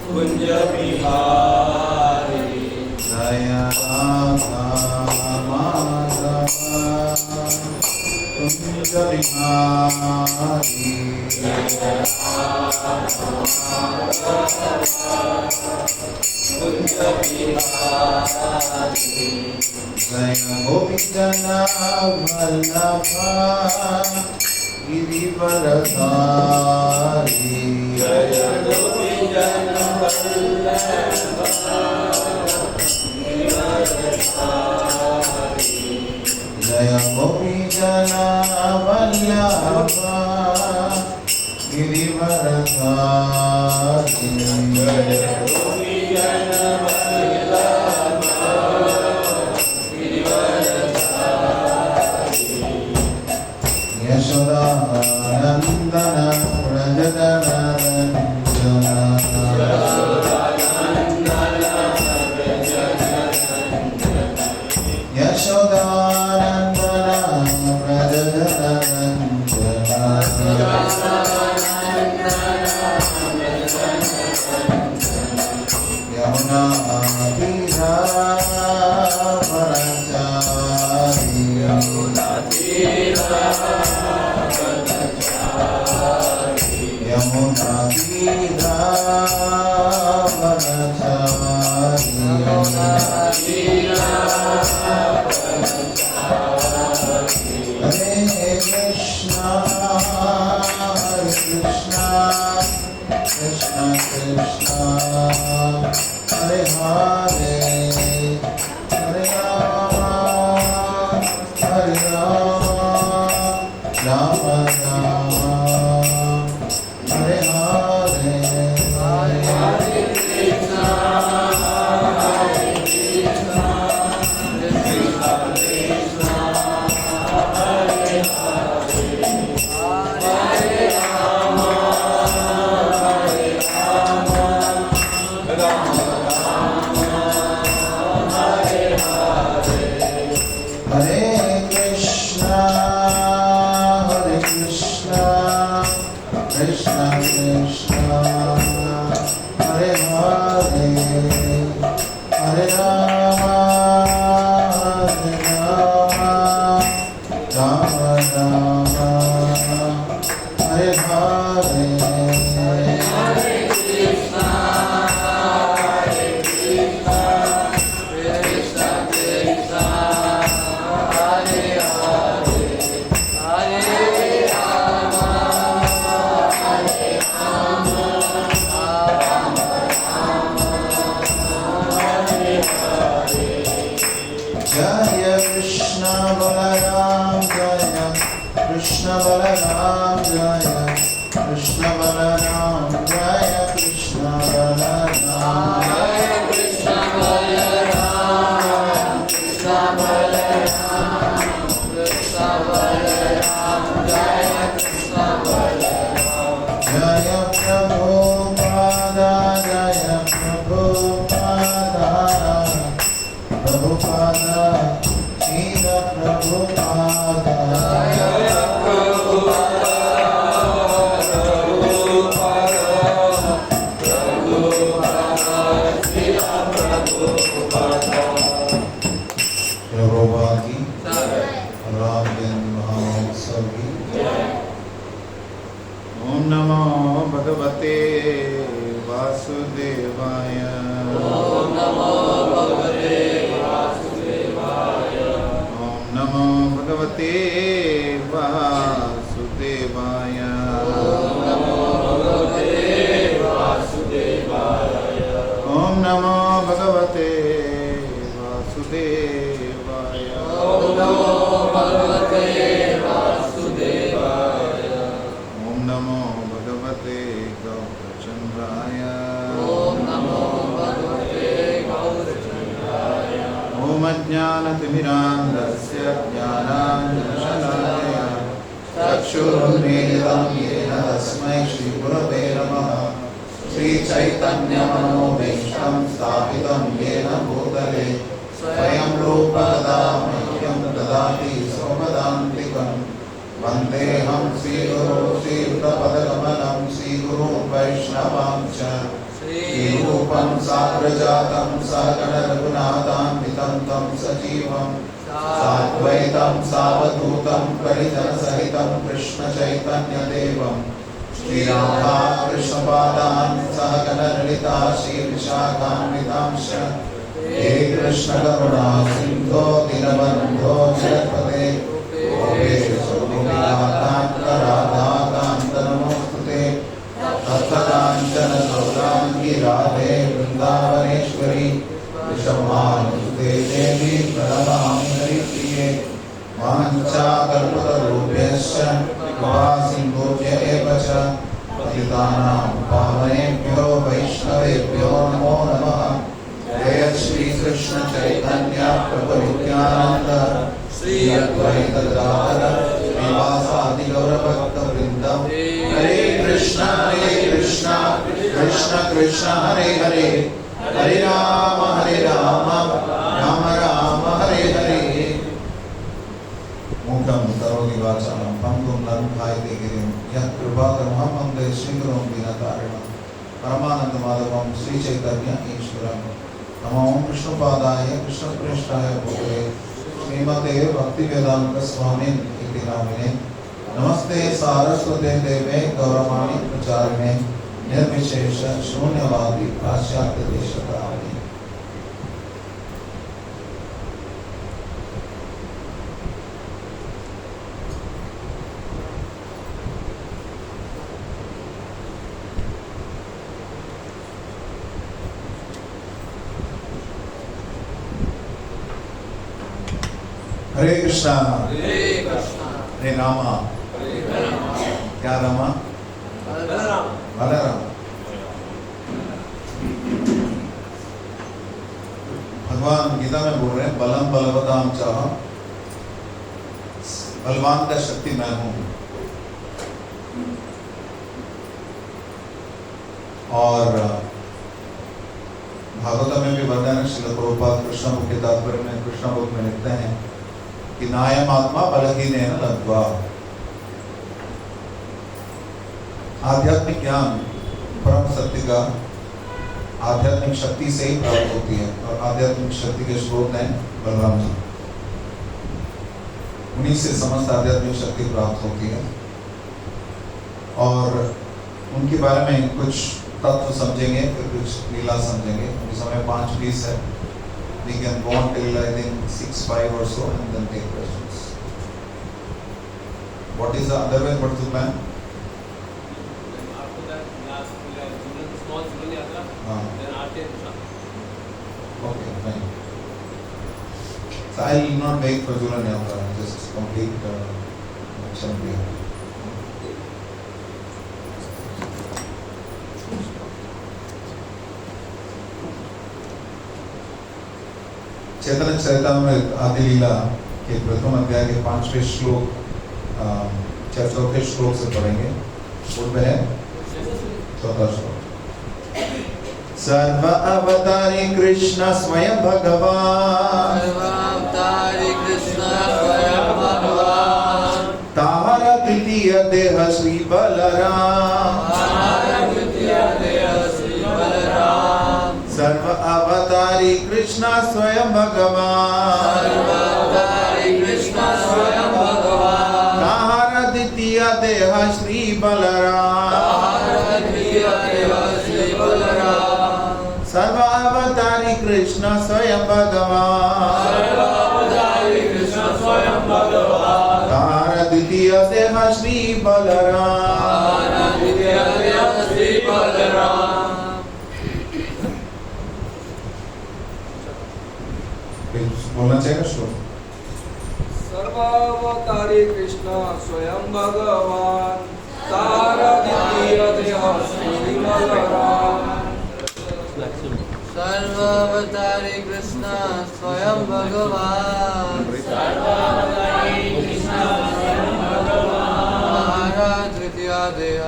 कुंज बिहारी जय राधा माधव कुंज बिहारी कुंज बिहारी जय गोपी जना वल्लभा गिरिवरधारी जय गोपी जन वल्लभा जय गोपी जना वल्लभा गिरिवरधारी जय गोपी जन वल्लभा यशोदानंदन व्रजनंदन यशोदानंदन व्रजनंदन यमुना यमुना हरे कृष्णा कृष्णा कृष्णा हरे हरे हरे राम राम राम हरे हरे हरे कृष्णा कृष्णा कृष्णा हरे हरे हरे राम राम राम हरे हरे जय कृष्ण बलराम जय कृष्ण बलराम जय कृष्ण बलराम जय कृष्ण बलराम जय कृष्ण बलराम कृष्ण बलराम कृष्ण बलराम जय कृष्ण बलराम जय प्रभुपादा प्रभुपादा शील प्रभुपादा जय प्रभुपाद की राम जन्म महोत्सव की ओम नमो भगवते वासुदेवाय ओम नमो भगवते वासुदेवाय ओम नमो भगवते वासुदेवाय ओम नमो भगवते वासुदेवाय ओम नमो भगवते वासुदेवाय ओम नमो भगवते वासुदेवाय ओम नमो भगवते गौरचंद्राय ओम नमो भगवते गौरचंद्राय ओम अज्ञानतिमिरान्धस्य ज्ञानाञ्जनशलाकया चक्षुरुन्मीलितं येन तस्मै श्रीगुरवे नमः श्रीचैतन्यमनोभीष्टं स्थापितं येन भूतले स्वयं रूपदा मह्यं ददाति स्वपदान्तिकं वन्देऽहं श्रीगुरो श्रीयुतपद रूपं साग्रजातं सहगण रघुनाथान्वितं तं सजीवं साद्वैतं सावधूतं परिजनसहितं कृष्ण चैतन्यदेवं श्रीराधा कृष्णपादान् सहगण ललिता श्रीविशाखान्वितांश्च हे कृष्ण करुणा सिन्धो दीनबन्धो जगत्पते गोपेशो गोपीनाथ राधाकान्त नमोस्तुते तप्तकाञ्चन गौराङ्गी राधे वृन्दावनेश्वरी वृषभानुसुते देवी प्रणमामि हरिप्रिये वाञ्छाकल्पतरुभ्यश्च कृपासिन्धुभ्य एव च पतितानां पावनेभ्यो वैष्णवेभ्यो नमो नमः। जय श्री कृष्ण चैतन्य प्रभु नित्यानंद श्री अद्वैत गदाधर श्रीवासादि गौर भक्त वृंद हरे कृष्ण कृष्ण कृष्ण हरे हरे हरे राम राम राम हरे हरे। मूकं करोति वाचालं पंगुं लङ्घयते गिरिं यत्कृपातमहं वन्दे श्रीगुरुं दीनतारिणं परमानंद माधवं श्री चैतन्य ईश्वरं। नमो कृष्णपादाय कृष्णप्रेष्ठाय भूतले श्रीमते भक्तिवेदांत स्वामी इति नामिने नमस्ते सारस्वते देवे गौरवाणी प्रचारिणे निर्विशेष शून्यवादी पाश्चात्य देशकारिणे। हरे कृष्णा हरे रामा क्या रामा बलराम। भगवान गीता में बोल रहे हैं बलम बलवताम चाह, बलवान का शक्ति मैं हूं। और भागवत में भी वर्णन है, श्रील प्रभुपाद कृष्ण मुख के तात्पर्य में कृष्ण मुख में लिखते हैं कि नायम आत्मा बलहीनेन लब्ध्वा। आध्यात्मिक ज्ञान परम सत्य का आध्यात्मिक शक्ति से ही प्राप्त होती है और आध्यात्मिक शक्ति के स्रोत हैं बलराम जी। उन्हीं से समस्त आध्यात्मिक शक्ति प्राप्त होती है और उनके बारे में कुछ तत्व समझेंगे, फिर कुछ लीला समझेंगे। अभी समय 5:20 है। We can go on till I think 6:05 or so and then take questions. What is the other way? What is the plan? After that, small Julan Yatra, then Aarti and Prasad. Okay, fine. So I will not wait for Julan Yatra. Just complete Chandriya. चैतन्य चरितामृत आदि लीला के प्रथम अध्याय के 5वें श्लोक चौथे श्लोक से पढ़ेंगे। उसमें है चौथा श्लोक। सर्व अवतारी कृष्ण स्वयं भगवान, ताहरा द्वितीय देह श्री बलराम। सर्व अवतारी कृष्ण स्वयं भगवान, ताहरा द्वितीय देह श्री बलराम। सर्व अवतारी कृष्ण स्वयं भगवान, ताहरा द्वितीय देह श्री बलराम। बोलना चाहिए श्लोक। सर्वावतारी कृष्ण स्वयं भगवान, तारा द्वितीय देह श्री बलराम। सर्वावतारी कृष्ण स्वयं भगवान, तारा द्वितीय देह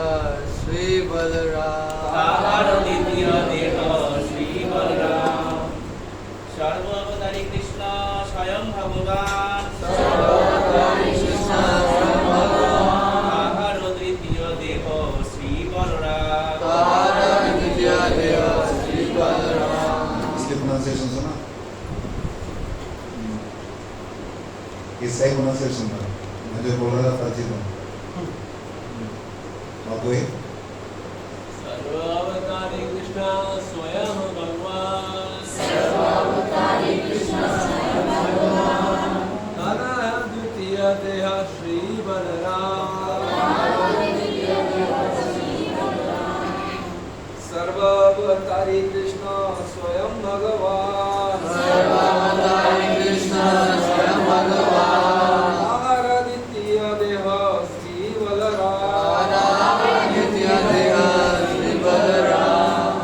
श्री बलराम। सर्वावतारी कृष्ण स्वयं भगवान, ताहारो द्वितीय देह श्री बलराम। सही प्रोनाउंसिएशन था, मैं जो बोल रहा था फर्जी था। और कोई सर्वावतारी कृष्ण स्वयं भगवान नाना द्वितीय देह श्री बलराम सर्वावतारी कृष्ण स्वयं भगवान सर्वावतारी कृष्ण स्वयं भगवान आराधित्य देह श्री बलराम आराध्य देह श्री बलराम।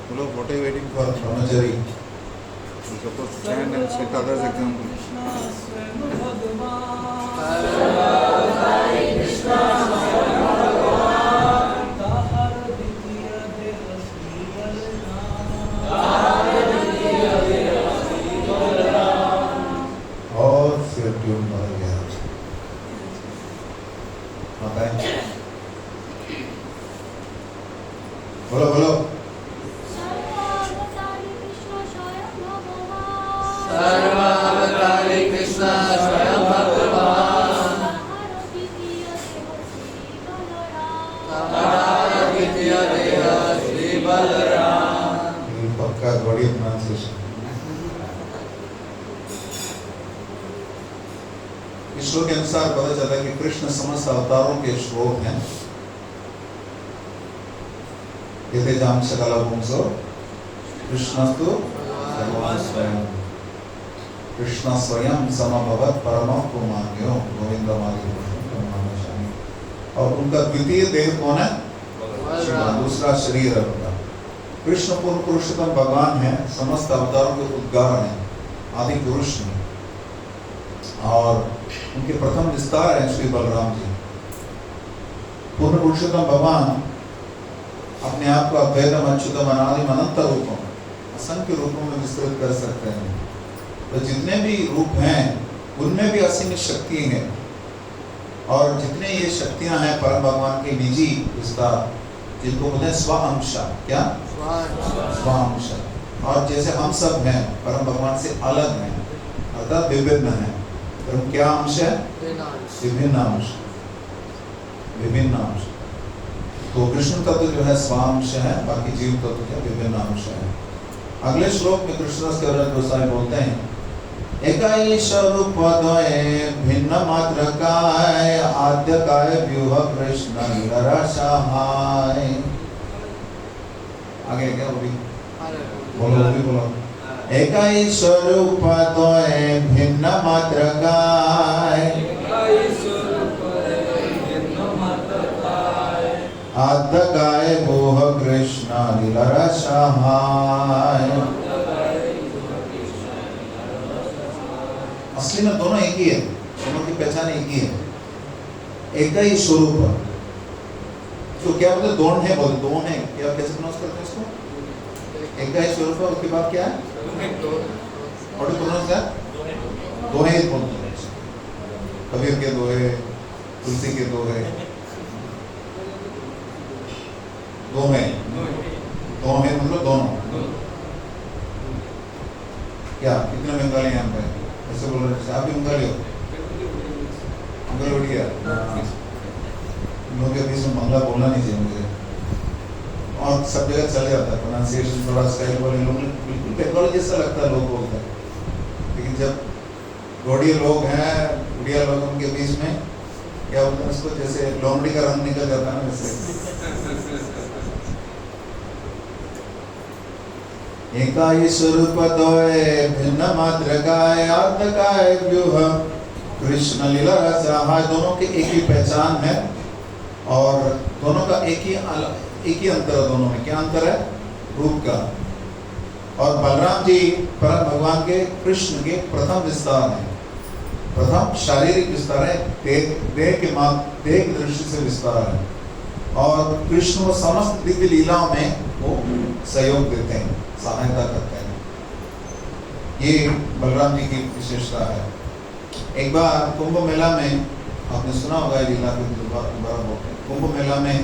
बोलो what are you waiting for brahmachari? You supposed to stand and set others example. सर्वावतारी Krishna स्वयं भगवान आराध्य देह श्री बलराम। और फिर ट्यून बदल गया। बताएं, बोलो बोलो। सर्वावतारी कृष्ण स्वयं भगवान आराध्य देह श्री बलराम। ये पक्का गौड़ी प्रोनाउंसिएशन। इस श्लोक के अनुसार पता चला कि कृष्ण समस्त अवतारों के श्लोक हैं। यथे जाम सकला पुंसो कृष्णस्तु भगवान स्वयं। कृष्ण स्वयं समभवत परम पुमान्यो गोविंदमादि पुरुषों। और उनका द्वितीय देह कौन है? दूसरा शरीर है उनका। कृष्ण पूर्ण पुरुषोत्तम भगवान है, समस्त अवतारों के उद्गार हैं, आदि पुरुष हैं। और उनके प्रथम विस्तार है श्री बलराम जी। पूर्ण पुरुषोत्तम भगवान अपने आप को अद्वैतम अच्युतम अनादिम अनंत रूपों असंख्य रूपों में विस्तृत कर सकते हैं। तो जितने भी रूप हैं उनमें भी असीमित शक्ति है। और जितने ये शक्तियां हैं परम भगवान के निजी विस्तार, जिनको बोलते हैं स्वांश। क्या? स्वांश। और जैसे हम सब हैं परम भगवान से अलग हैं, अर्थात विभिन्न हैं। तो क्या अंश है? विभिन्न अंश। विभिन्न अंश। तो कृष्ण तत्व जो है स्वांश है, बाकी जीव तत्व जो विभिन्न अंश है। अगले श्लोक में कृष्णदास कविराज गोसाई बोलते हैं एकाई स्वरूप द्वये भिन्न मात्र काय आद्य काय व्यूह कृष्ण लीलारसाय। आगे क्या वो भी बोलो, वो भी बोलो। एकाई स्वरूप द्वये भिन्न मात्र काय आद्य काय व्यूह कृष्ण लीलारसाय। असली में दोनों एक ही है, दोनों की पहचान एक ही है। एक ही स्वरूप। तो क्या बोलते? दोन है, बोलते दोन है। क्या कैसे प्रोनाउंस करते हैं इसको? एक ही स्वरूप है। उसके बाद क्या है? और प्रोनाउंस क्या? दोहे बोलते हैं। कबीर के दोहे, तुलसी के दोहे, दोहे। दोहे मतलब दोनों। क्या कितने बंगाली यहाँ पे ऐसे बोल रहे? आप भी बंगाली हो? बंगाली उठ गया। लोग के बीच में बांग्ला बोलना नहीं चाहिए मुझे। और सब जगह चल जाता है प्रोनाउंसिएशन, थोड़ा स्टाइल बोले लोग बिल्कुल बंगाली जैसा लगता है, लोग बोलते हैं। लेकिन जब गौड़िया लोग हैं, उड़िया लोग उनके बीच में क्या बोलते हैं उसको, जैसे लोमड़ी का रंग निकल जाता है ना वैसे। एकाई स्वरूप द्वये भिन्न मात्र काय आद्य काय व्यूह कृष्ण लीलारसाय। दोनों की एक ही पहचान है और दोनों का एक ही अंतर है। दोनों में क्या अंतर है? रूप का। और बलराम जी परम भगवान के कृष्ण के प्रथम विस्तार है, प्रथम शारीरिक विस्तार है, देह की दृष्टि से विस्तार है। और कृष्ण वो समस्त दिव्य लीलाओं में वो सहयोग देते हैं, सहायता करते हैं। ये बलराम जी की विशेषता है। एक बार कुंभ मेला में, आपने सुना होगा ये लीला को दोबारा बोलते हैं। कुंभ मेला में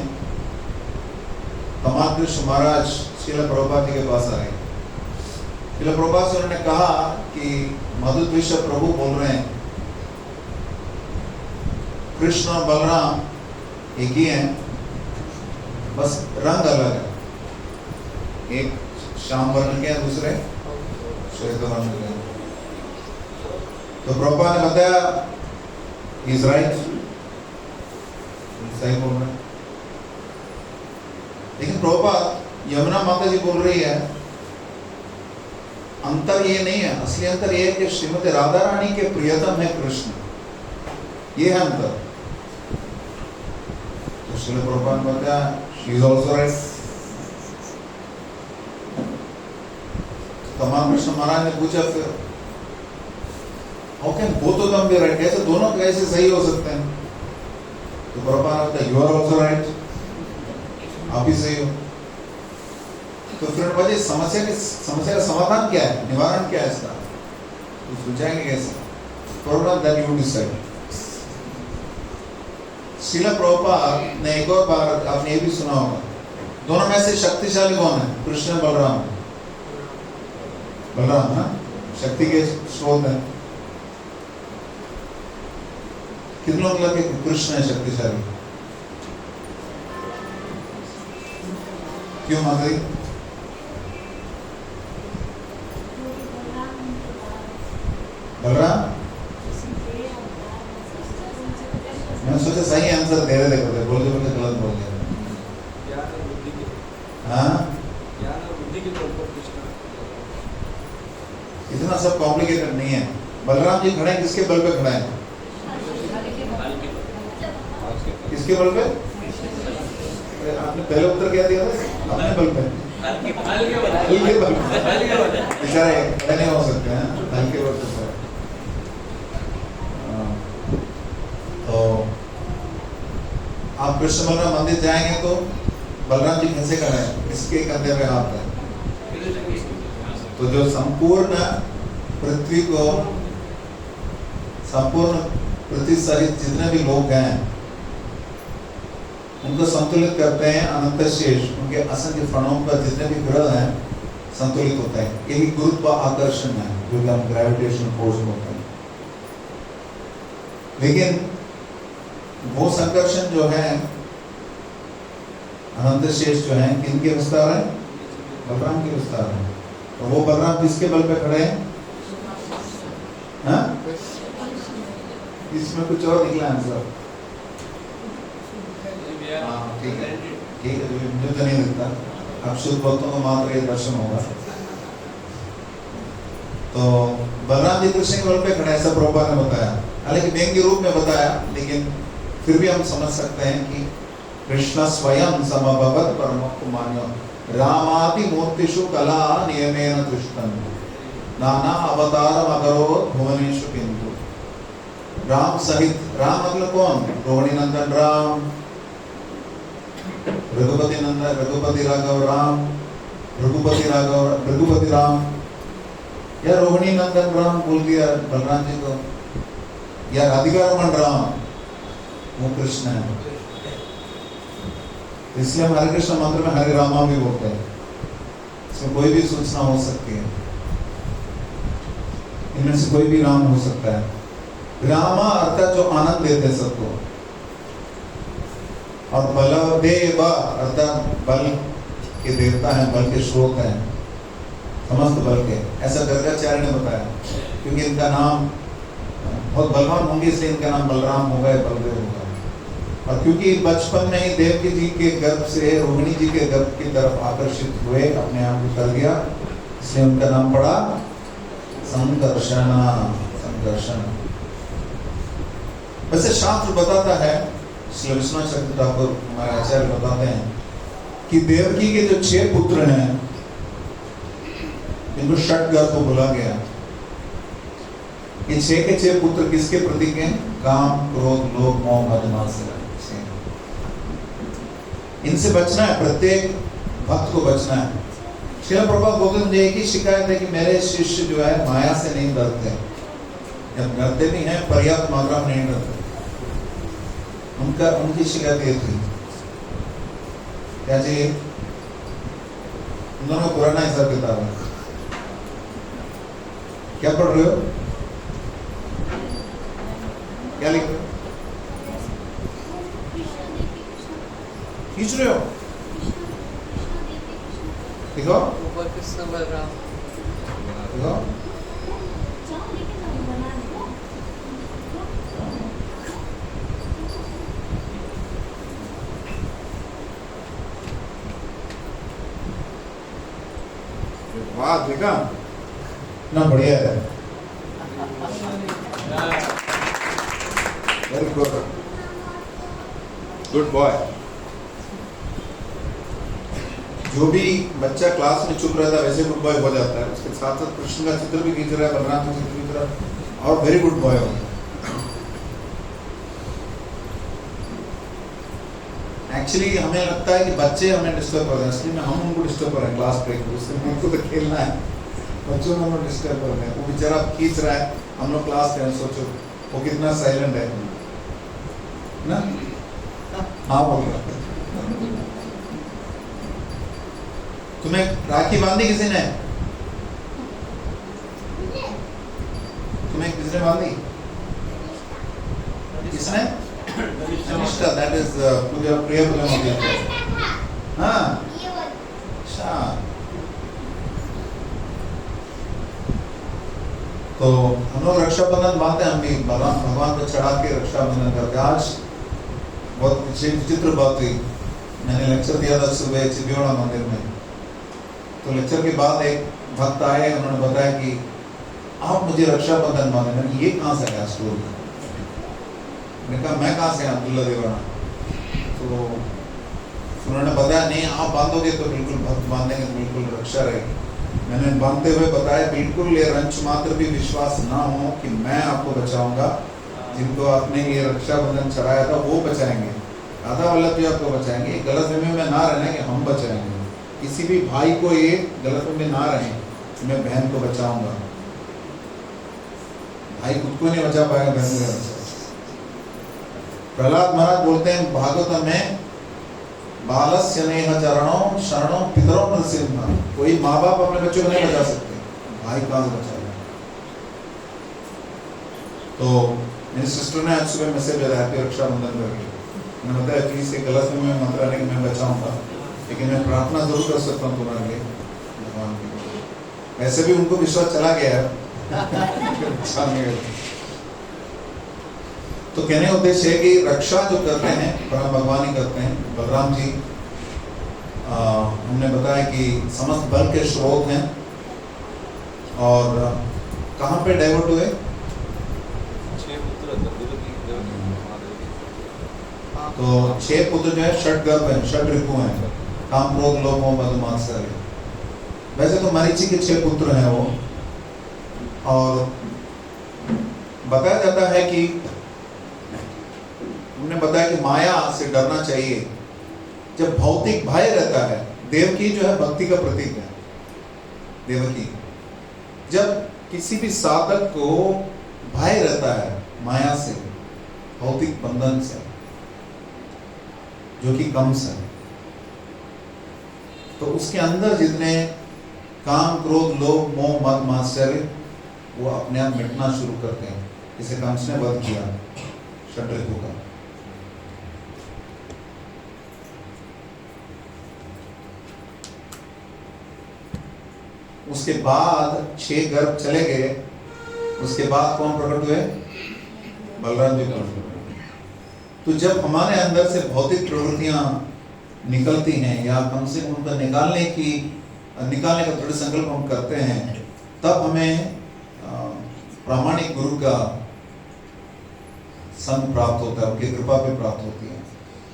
तमाम कृष्ण महाराज श्रील प्रभुपाद जी के पास आए इसलिए प्रभुपाद से उन्होंने कहा कि मधुद्विष प्रभु बोल रहे हैं कृष्ण और बलराम एक ही हैं, बस रंग अलग है। एक श्याम वर्ण के हैं, दूसरे श्वेत वर्ण के हैं। तो प्रभुपाद ने बताया इज राइट, सही बोल रहे हैं। लेकिन प्रभुपाद यमुना माता जी बोल रही है अंतर ये नहीं है, असली अंतर ये है कि श्रीमती राधा रानी के प्रियतम है कृष्ण, ये है अंतर। तो श्रील प्रभुपाद ने बताया शी इज ऑल्सो राइट। तमाम कृष्ण महाराज ने पूछा फिर how can both of them be right, कैसे दोनों कैसे सही हो सकते हैं? तो प्रभुपाद ने बताया यू आर ऑल्सो राइट, आप ही सही हो। तो फिर वजह समस्या का समाधान क्या है, निवारण क्या है इसका, तो सुलझाएंगे कैसे? Problem that you decide. Srila Prabhupada ने एक और बार आपने ये भी सुना होगा, दोनों में से शक्तिशाली कौन है? कृष्ण बलराम। बलराम ना शक्ति के स्रोत है। कितने लोग लगे कृष्ण है शक्तिशाली? क्यों माता जी? बलराम, मैंने सोचा सही आंसर दे रहे थे, बोलते बोलते गलत बोल गया। हाँ, इतना सब कॉम्प्लिकेटेड नहीं है। बलराम जी खड़े हैं, किसके बल पे खड़े हैं? किसके बल पे? आपने पहले उत्तर क्या दिया था? अपने बल पे, हल्के बल पे। बेचारे खड़े नहीं हो सकते हैं, हल्के बल पे। तो आप कृष्ण बलराम मंदिर जाएंगे तो बलराम जी कैसे खड़े हैं? किसके कंधे पे हाथ है? तो जो संपूर्ण पृथ्वी को, संपूर्ण पृथ्वी सहित जितने भी लोग हैं उनको संतुलित करते हैं अनंत शेष, उनके असंख्य फणों पर जितने भी ग्रह हैं संतुलित होते हैं। यही गुरुत्वाकर्षण है जो कि हम ग्रेविटेशन फोर्स बोलते हैं। लेकिन वो संकर्षण जो है अनंत शेष जो है किनके विस्तार है? बलराम के विस्तार है। और वो बलराम किसके बल पे खड़े हैं? हाँ? इसमें कुछ और निकला आंसर? हाँ ठीक है, ठीक है, मुझे तो नहीं लगता। अब शुद्ध भक्तों को मात्र ये दर्शन होगा। तो बलराम जी कृष्ण के बल पे खड़े, ऐसा प्रभुपाद ने बताया, हालांकि व्यंग्य रूप में बताया, लेकिन फिर भी हम समझ सकते हैं कि कृष्ण स्वयं समभवत् परमोपमान्यो रामादि मूर्तिषु कला नियमेन दृष्टं नाना अवतारम अकरोत् भुवनेषु किंतु। राम सहित, राम मतलब कौन? रोहिणी नंदन राम, रघुपति नंदन, रघुपति राघव राम, रघुपति राम, या रोहिणी नंदन राम बोल दिया बलराम जी को, या राधिका रमन राम, वो कृष्ण है। इसलिए हम हरे कृष्ण मंत्र में हरे रामा भी बोलते हैं। इसमें कोई भी सूचना हो सकती है, इनमें से कोई भी राम हो सकता है। रामा अर्थात जो आनंद देते सबको, और बलदेव अर्थात बल के देवता हैं, बल के स्रोत हैं, समस्त बल के, ऐसा गर्गाचार्य ने बताया। क्योंकि इनका नाम बहुत बलवान होंगे इसलिए इनका नाम बलराम होगा, बलदेव होगा। और क्योंकि बचपन में ही देवकी जी के गर्भ से रोहिणी जी के गर्भ की तरफ आकर्षित हुए, अपने आप को कर दिया, इसलिए उनका नाम पड़ा संकर्षण। संकर्षण वैसे शास्त्र बताता है, श्री विश्वनाथ चक्रवर्ती ठाकुर हमारे आचार्य बताते हैं कि देवकी के जो 6 पुत्र हैं इनको षटगर्भ को बोला गया। ये 6 के 6 पुत्र किसके प्रतीक हैं? काम, क्रोध, लोभ, मोह, मद, मात्सर्य। इनसे बचना है, प्रत्येक भक्त को बचना है। श्रील प्रभुपाद बोलते मुझे एक ही शिकायत है कि मेरे शिष्य जो है माया से नहीं डरते, जब डरते भी हैं पर्याप्त मात्रा में नहीं डरते। उनकी शिकायत ये थी, क्या चाहिए? उन दोनों का पुराना हिसाब किताब है, क्या पढ़ रहे हो? क्या लिख रहे हो? खींच रहे हो? देखो ऊपर कृष्ण बलराम। देखो वाह, देखा ना, बढ़िया है, वेरी गुड, गुड बॉय। जो भी बच्चा क्लास में चुप रहता है वैसे गुड बॉय हो जाता है, उसके साथ साथ कृष्ण का चित्र भी खींच रहा है, बलराम का चित्र खींच रहा है, और वेरी गुड बॉय हो। एक्चुअली हमें लगता है कि बच्चे हमें डिस्टर्ब कर रहे हैं, इसलिए हम उनको डिस्टर्ब कर रहे हैं क्लास ब्रेक में, उससे उनको तो खेलना है, बच्चों में हम लोग डिस्टर्ब कर रहे हैं। वो बेचारा खींच रहा है, हम लोग क्लास में, सोचो वो कितना साइलेंट है ना। हाँ बोल रहा, तुम्हें राखी बांधी किसी ने? तुम्हें किसने बांधी? किसने? अनिष्टा, दैट इज मुझे प्रिय बोलना होती है। हाँ, अच्छा। तो हम लोग रक्षाबंधन बांधते हैं, हम भी भगवान को चढ़ा के रक्षाबंधन करते हैं। आज बहुत विचित्र बात हुई, मैंने लेक्चर दिया था सुबह चिबियोड़ा मंदिर में, तो लेक्चर के बाद एक भक्त आए, उन्होंने बताया कि आप मुझे रक्षाबंधन बांधे। मैंने ये कहाँ से आया स्टोरी? मैंने कहा मैं कहाँ से अब्दुल्ला देवाना? तो उन्होंने बताया नहीं, आप बांधोगे तो बिल्कुल भक्त बांधेंगे तो बिल्कुल रक्षा रहेगी। मैंने बांधते हुए बताया बिल्कुल ये रंच मात्र भी विश्वास ना हो कि मैं आपको बचाऊंगा, जिनको आपने ये रक्षाबंधन चढ़ाया था वो बचाएंगे, राधा वल्लभ भी आपको बचाएंगे। गलतफहमी में ना रहना कि हम बचाएंगे, किसी भी भाई को ये गलतफहमी में ना रहे, मैं बहन को बचाऊंगा। भाई खुद को नहीं बचा पाएगा, बहन को बचा। प्रहलाद महाराज बोलते हैं भागवत में, बालस्य नेह चरणों शरणों पितरों नृसिंह। कोई माँ बाप अपने बच्चों को नहीं बचा सकते, भाई कहाँ से बचाएगा? तो मेरी सिस्टर ने आज सुबह मैसेज भेजा, हैप्पी रक्षाबंधन करके। मैंने बताया प्लीज से गलत में मत रहने कि मैं बचाऊंगा, लेकिन मैं प्रार्थना जरूर कर सकता हूँ तुम्हारे लिए भगवान की। वैसे भी उनको विश्वास चला गया है। तो कहने का उद्देश्य है कि रक्षा जो करते हैं परम भगवान ही करते हैं। बलराम जी हमने बताया कि समस्त बल के स्रोत हैं, और कहाँ पे डाइवर्ट हुए? तो 6 पुत्र जो है षड गर्भ है, षड ऋतु हैं, काम क्रोध लोभ मोह मद मात्सर्य। वैसे तो मरीचि के 6 पुत्र हैं वो, और बताया जाता है कि हमने बताया कि माया से डरना चाहिए। जब भौतिक भय रहता है, देवकी जो है भक्ति का प्रतीक है, देवकी। जब किसी भी साधक को भय रहता है माया से, भौतिक बंधन से, जो कि कंस है, तो उसके अंदर जितने काम क्रोध लोभ मोह मद मात्सर्य, वो अपने आप मिटना शुरू करते हैं। इसे कंस ने वध किया षड ऋतु का। उसके बाद 6 गर्भ चले गए, उसके बाद कौन प्रकट हुए? बलराम जी प्रकट हुए। तो जब हमारे अंदर से भौतिक प्रवृत्तियां निकलती हैं, या कम से कम उनको निकालने का दृढ़ संकल्प हम करते हैं, तब हमें प्रामाणिक गुरु का संग प्राप्त होता है, उनकी कृपा भी प्राप्त होती है।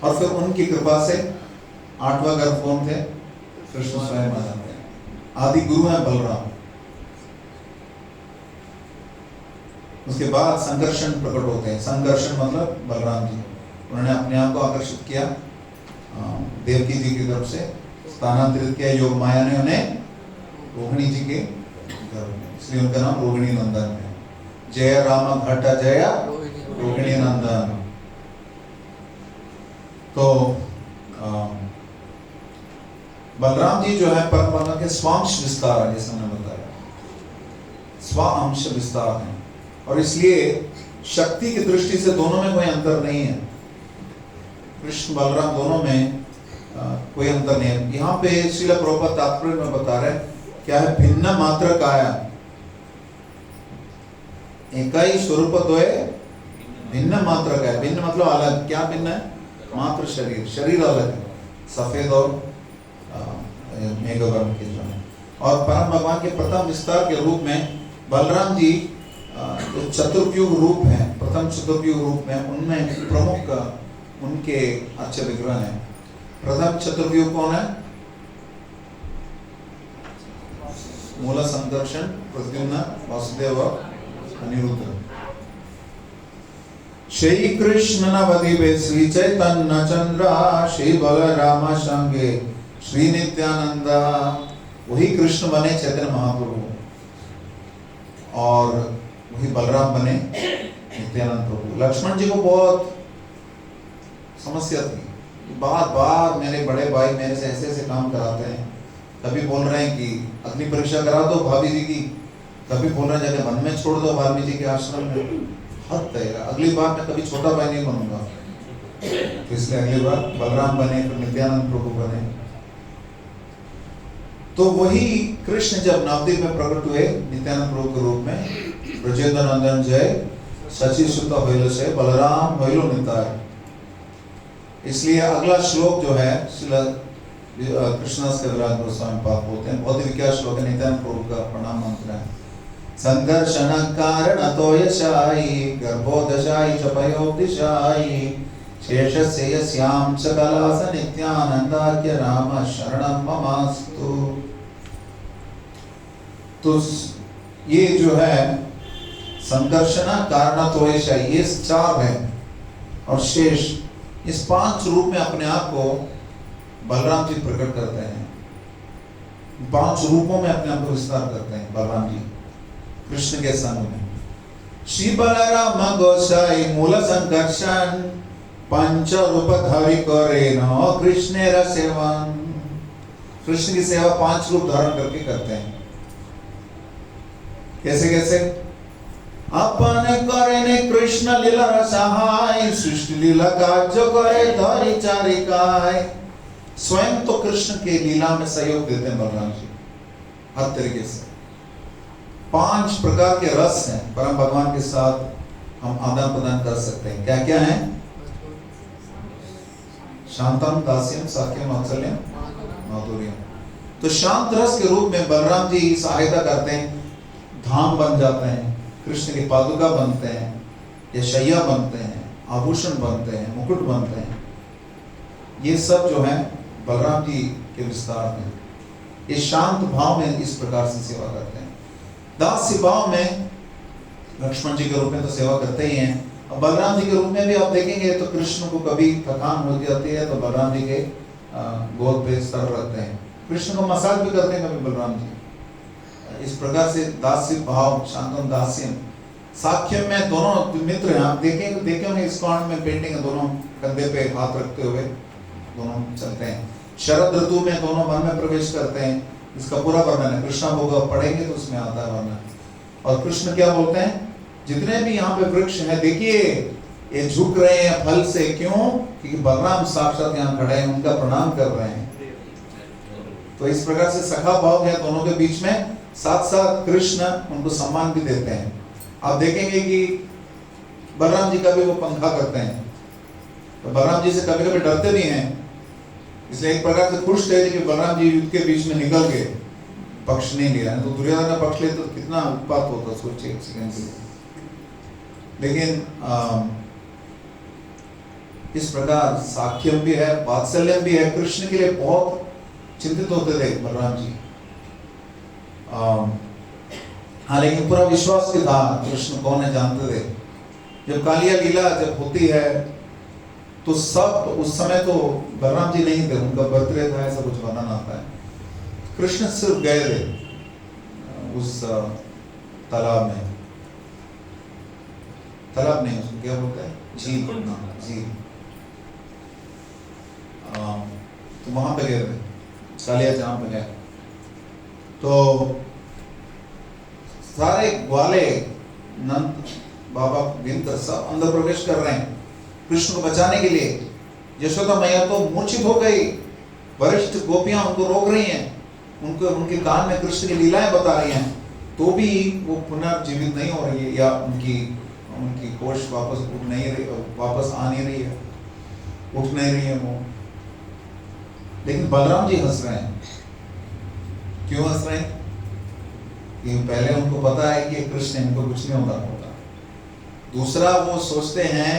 और फिर उनकी कृपा से 8वां गर्भ कौन थे? कृष्ण स्वयं आ जाते हैं। आदि गुरु हैं बलराम। उसके बाद संकर्षण प्रकट होते हैं। संकर्षण मतलब बलराम जी, उन्होंने अपने आप को आकर्षित किया, देवकी जी की तरफ से स्थानांतरित किया। योग माया ने उन्हें रोहिणी जी के गर्भ में, इसलिए उनका नाम रोहिणी नंदन है। जय राम घट जय रोहिणी नंदन। तो बलराम जी जो है परम भगवान के स्वांश विस्तार है, जैसे हमने बताया। स्व अंश विस्तार है, और इसलिए शक्ति की दृष्टि से दोनों में कोई अंतर नहीं है। कृष्ण बलराम दोनों में कोई अंतर नहीं है। यहाँ पे श्रील प्रभुपाद तात्पर्य में बता रहे क्या है, भिन्न मात्र काया एकाई स्वरूप द्वय भिन्न मात्र का है। भिन्न मतलब अलग, क्या भिन्न है? मात्र शरीर, शरीर अलग है, सफेद और मेघवर्ण के जो है। और परम भगवान के प्रथम विस्तार के रूप में बलराम जी जो चतुर्व्यूह रूप है, प्रथम चतुर्व्यूह रूप में उनमें प्रमुख उनके अच्छे विग्रह हैं। प्रथम चतुर्व्यूह कौन है? मूल, संकर्षण, प्रद्युम्न, वासुदेव, अनिरुद्ध। श्री कृष्ण नवदीपे श्री चैतन्य चंद्र श्री बलराम संगे श्री नित्यानंद। वही कृष्ण बने चैतन्य महाप्रभु, और वही बलराम बने नित्यानंद प्रभु। लक्ष्मण जी को बहुत समस्या थी, बार बार मेरे बड़े भाई मेरे से ऐसे ऐसे काम कराते हैं। कभी बोल रहे हैं कि अग्नि परीक्षा करा दो भाभी जी की, कभी बोल रहे हैं जाके वन में छोड़ दो वाल्मीकि जी के आश्रम में। हद है, अगली बार मैं कभी छोटा भाई नहीं बनूंगा, तो इसलिए अगली बार बलराम बने, फिर नित्यानंद प्रभु बने। तो वही कृष्ण जब नवद्वीप में प्रकट हुए नित्यानंद प्रभु के रूप में, ब्रजेंद्र नंदन जय शशि सुत होइल से बलराम होइलो निताय। इसलिए अगला श्लोक जो है कृष्णदास कविराज गोस्वामी पाद बोलते हैं, बहुत ही विख्यात श्लोक है, नित्यानंद प्रभु का प्रणाम मंत्र है। संघर्षण कारण तोयशायी गर्भोदशायी च पयोदिशायी शेषस्य यस्यां च कलास नित्यानंदाख्य राम शरणं ममास्तु। तो ये जो है संघर्षण कारण तोयशायी, ये चार है, और शेष, इस पांच रूप में अपने आप को बलराम जी प्रकट करते हैं। पांच रूपों में अपने आप को विस्तार करते हैं बलराम जी कृष्ण के संग में। श्री बलराम गोसाई मूल संकर्षण पंच रूप धारी करे न कृष्ण सेवन। कृष्ण की सेवा पांच रूप धारण करके करते हैं। कैसे कैसे? अपने करे ने कृष्ण लीला सहाय, सृष्टि लीला कार्य करे धरी चारिकाय। स्वयं तो कृष्ण के लीला में सहयोग देते हैं बलराम जी हर तरीके से। पांच प्रकार के रस हैं परम भगवान के साथ हम आदान प्रदान कर सकते हैं। क्या क्या है? शांतम, दास्यम, साख्यम, वात्सल्यम, माधुर्यम। तो शांत रस के रूप में बलराम जी सहायता करते हैं, धाम बन जाते हैं, कृष्ण की पादुका बनते हैं, या शैया बनते हैं, आभूषण बनते हैं, मुकुट बनते हैं। ये सब जो है बलराम जी के विस्तार में, ये शांत भाव में इस प्रकार से सेवा करते हैं। दास्य भाव में लक्ष्मण जी के रूप में तो सेवा करते ही हैं, और बलराम जी के रूप में भी आप देखेंगे तो कृष्ण को कभी थकान हो जाती है तो बलराम जी के गोद पे सर रखते हैं, कृष्ण को मसाज भी करते हैं कभी बलराम जी। इस प्रकार से दास्य भाव, शांतम दास्यम। साख्यम में दोनों मित्र हैं, आप देखे होंगे इस्कॉन में पेंटिंग है, दोनों कंधे पे हाथ रखते हुए दोनों चलते हैं। शरद ऋतु में दोनों वन में प्रवेश करते हैं, इसका पूरा वर्णन है, कृष्णा भोग पढ़ेंगे तो उसमें आता है वर्णन। और कृष्ण क्या बोलते हैं? जितने भी यहाँ पे वृक्ष हैं देखिए ये झुक रहे हैं फल से, क्यों? क्योंकि बलराम साक्षात यहाँ खड़े हैं, उनका प्रणाम कर रहे हैं। तो इस प्रकार से सखा भाव है दोनों के बीच में, साथ साथ कृष्ण उनको सम्मान भी देते हैं। आप देखेंगे कि बलराम जी का भी वो पंखा करते हैं, तो बलराम जी से कभी कभी डरते भी हैं, इसलिए एक प्रकार से खुश थे कि बलराम जी युद्ध के बीच में निकल गए, पक्ष नहीं लिया। तो दुर्योधन का पक्ष ले तो कितना उत्पात होता, सोचिए एक सेकंड के लिए। लेकिन इस प्रकार साख्यम भी है, वात्सल्यम भी है। कृष्ण के लिए बहुत चिंतित होते थे बलराम जी। हाँ, लेकिन पूरा विश्वास भी था कृष्ण कौन है जानते थे। जब कालिया लीला जब होती है तो सब, उस समय तो बलराम जी नहीं थे, उनका बर्थडे था, ऐसा कुछ वर्णन आता है। कृष्ण सिर्फ गए थे उस तालाब में, तालाब नहीं उसको क्या बोलते हैं, झील, झील। तो वहां पे गए थे, कालिया जहां पे गए, तो सारे ग्वाले नंद बाबा विंतर सब अंदर प्रवेश कर रहे हैं कृष्ण को बचाने के लिए। यशोदा मैया तो मूर्छित हो गई, वरिष्ठ गोपियां उनको रोक रही हैं, उनको उनके कान में कृष्ण की लीलाएं बता रही हैं, तो भी वो पुनर्जीवित नहीं हो रही है, या उनकी होश वापस वापस आ नहीं रही है, उठ नहीं रही है वो। लेकिन बलराम जी हंस रहे हैं। क्यों हंस रहे हैं? कि पहले उनको पता है कि कृष्ण इनको कुछ नहीं होता। दूसरा, वो सोचते हैं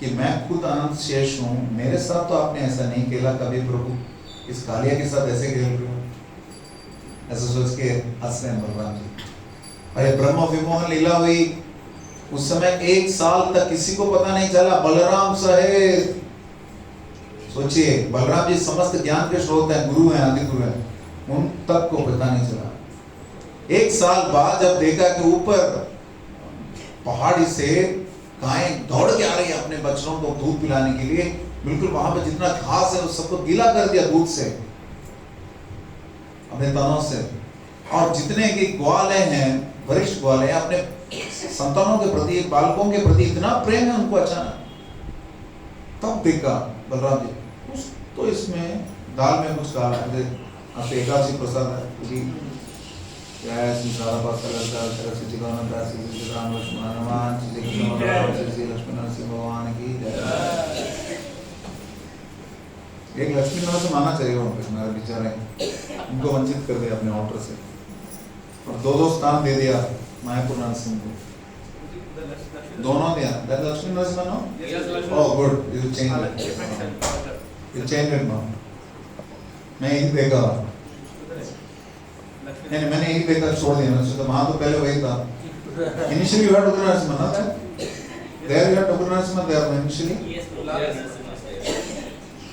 कि मैं खुद अनंत शेष हूं, मेरे साथ तो आपने ऐसा नहीं खेला कभी प्रभु, इस कालिया के साथ ऐसे खेल रहे हो, ऐसा सोच के हंस रहे हैं बलराम जी। अरे ब्रह्म विमोहन लीला हुई उस समय 1 साल तक किसी को पता नहीं चला, बलराम सहित। सोचिए, बलराम जी समस्त ज्ञान के स्रोत हैं, गुरु हैं, आदि गुरु हैं, उन तक को पता नहीं चला। 1 साल बाद जब देखा कि ऊपर पहाड़ी से गायें दौड़ के आ रही है अपने बच्चों को दूध पिलाने के लिए, बिल्कुल वहां पे जितना घास है उस सबको गीला कर दिया दूध से, अपने तनों से। और जितने के ग्वाले हैं, वरिष्ठ ग्वाले हैं, अपने संतानों के प्रति, बालकों के प्रति इतना प्रेम है उनको अचानक। तब देखा बलराम जी कुछ तो इसमें दाल में कुछ काला है। आप एकादशी प्रसाद है, जय श्री राधा पासा लड़का सरस्वती जी भगवान श्री राम लक्ष्मण हनुमान श्री लक्ष्मी नरसिंह भगवान की जय। एक लक्ष्मी नरसिंह माना चाहिए वहाँ पे, मेरा विचार है, उनको वंचित कर दिया अपने ऑर्डर से, और 2 स्थान दे दिया मायापुर नरसिंह को, दोनों दिया। That Lakshmi Narasimha no? Oh good, you change it now. मैं यही देखा, नहीं मैंने यही देखा, छोड़ दिया ना, तो वहां तो पहले वही था। इनिशियली यू हैड उग्र नरसिम्हा, ना देयर यू हैड उग्र नरसिम्हा देयर इनिशियली।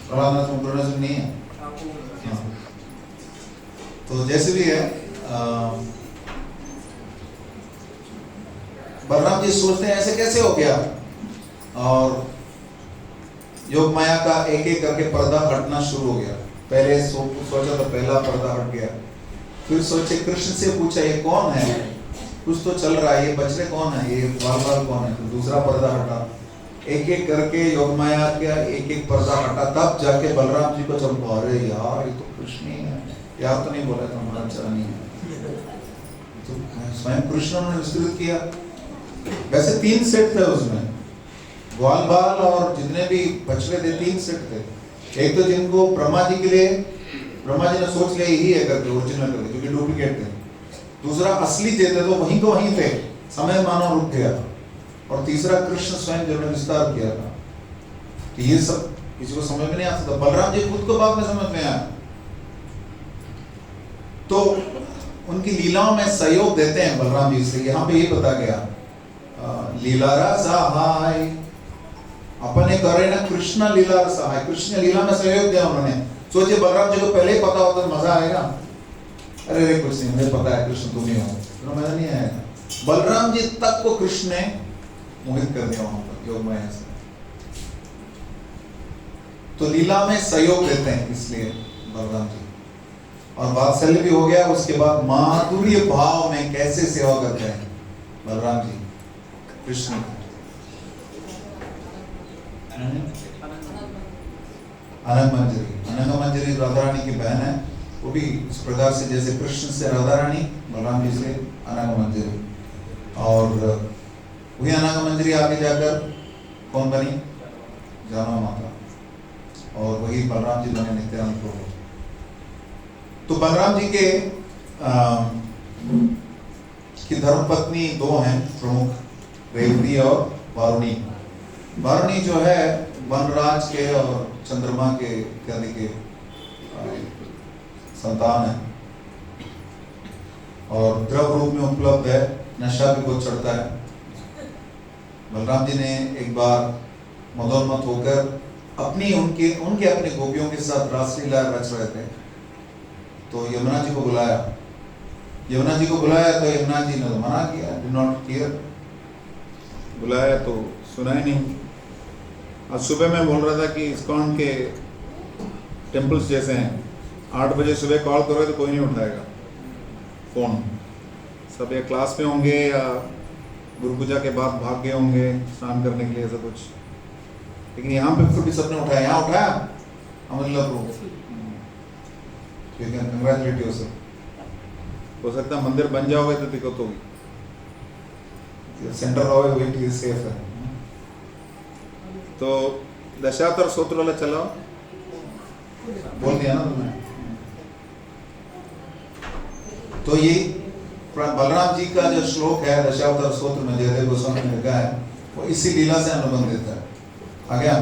प्रहलाद नरसिम्हा उग्र नरसिम्हा नहीं है। तो जैसे भी है, बलराम जी सोचते हैं ऐसे कैसे हो गया, और योग माया का एक एक करके पर्दा हटना शुरू हो गया। पहले सोचा तो पहला पर्दा हट गया, फिर सोचे कृष्ण से पूछा ये कौन है, कुछ तो चल रहा है, ये बछड़े कौन है, ये बाल कौन है, तो दूसरा पर्दा हटा। एक एक करके योग माया का एक एक पर्दा हटा, तब जाके बलराम जी को जब, अरे यार ये तो कृष्ण ही है, यार तो नहीं बोला था हमारा चरण ही है, तो स्वयं कृष्ण ने विस्तृत किया। वैसे 3 सेट थे उसमें, ग्वाल बाल और जितने भी बछड़े थे 3 सेट थे। एक तो जिनको ब्रह्मा जी के लिए, ब्रह्मा जी ने सोच लिया यही है करके, ओरिजिनल करके, क्योंकि डुप्लीकेट थे। दूसरा असली थे तो वहीं को वहीं थे, समय मानो रुक गया। और तीसरा कृष्ण स्वयं जिन्होंने विस्तार किया था, कि ये सब किसी को समझ में नहीं आता था, बलराम जी खुद को बाद में समझ में आया। तो उनकी लीलाओं में सहयोग देते हैं बलराम जी से। यहाँ पे ये बता गया, लीला सहाय अपने करे ना कृष्ण लीला सहाय, कृष्ण लीला में सहयोग दिया उन्होंने। सोचिए बलराम जी को पहले ही पता होता तो मजा आएगा, अरे कुछ नहीं मुझे पता है कृष्ण तुम ही हो, तो मजा नहीं आएगा। बलराम जी तक को कृष्ण ने मोहित कर दिया वहां पर योग माया से। तो लीला में सहयोग देते हैं इसलिए बलराम जी, और वात्सल्य भी हो गया। उसके बाद माधुर्य भाव में कैसे सेवा करते हैं बलराम जी कृष्ण। अनंग मंजरी राधा रानी की बहन है, वो भी इस प्रकार से जैसे कृष्ण से राधा रानी, बलराम जी से अनंग मंजरी। और वही अनंग मंजरी आगे जाकर कौन बनी? जानो माता, और वही बलराम जी बने नित्यानंद प्रभु। तो बलराम जी के की धर्मपत्नी 2 हैं प्रमुख, रेवती और वारुणी। वारुणी जो है वनराज के और चंद्रमा के इत्यादि के संतान है, और द्रव रूप में उपलब्ध है, नशा भी बहुत चढ़ता है। बलराम जी ने एक बार मदोन्मत्त होकर उनके अपने गोपियों के साथ रासलीला रच रहे थे, तो यमुना जी को बुलाया। तो यमुना जी ने मना किया, डिड नॉट हियर। बुलाया तो सुना ही नहीं। आज सुबह मैं बोल रहा था कि इस्कॉन के टेम्पल्स जैसे हैं, 8 बजे सुबह कॉल करो तो कोई नहीं उठाएगा फोन, सब या क्लास में होंगे या गुरु पूजा के बाद भाग गए होंगे स्नान करने के लिए, ऐसा कुछ। लेकिन यहाँ पे फिर भी सबने उठाया, यहाँ उठाया अमरला प्रभु, कंग्रेचुलेट यू सर। हो सकता है मंदिर बन जाओगे तो दिक्कत होगी, सेंटर रहोगे वही ठीक सेफ है। तो दशावतार स्तोत्र वाला चलाओ, बोल दिया ना तुमने। तो ये बलराम जी का जो श्लोक है दशावतार स्तोत्र में जयदेव गोस्वामी ने लिखा है, वो इसी लीला से अनुबंधित है। आ गया?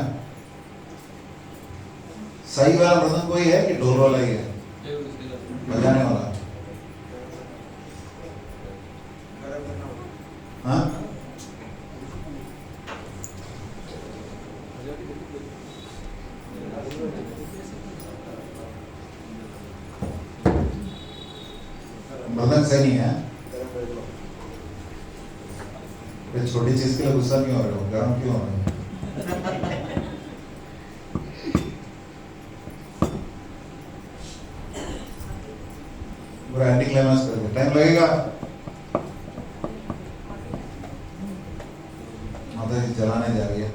सही वाला मृदंग कोई है कि ढोल वाला ही है बजाने वाला? हाँ, मृदंग सही नहीं है। छोटी चीज के लिए गुस्सा क्यों हो रहे हो, गर्म क्यों हो रहे हो? पूरा एंटी क्लाइमैक्स कर दे, टाइम लगेगा। माता जी जलाने जा रही है।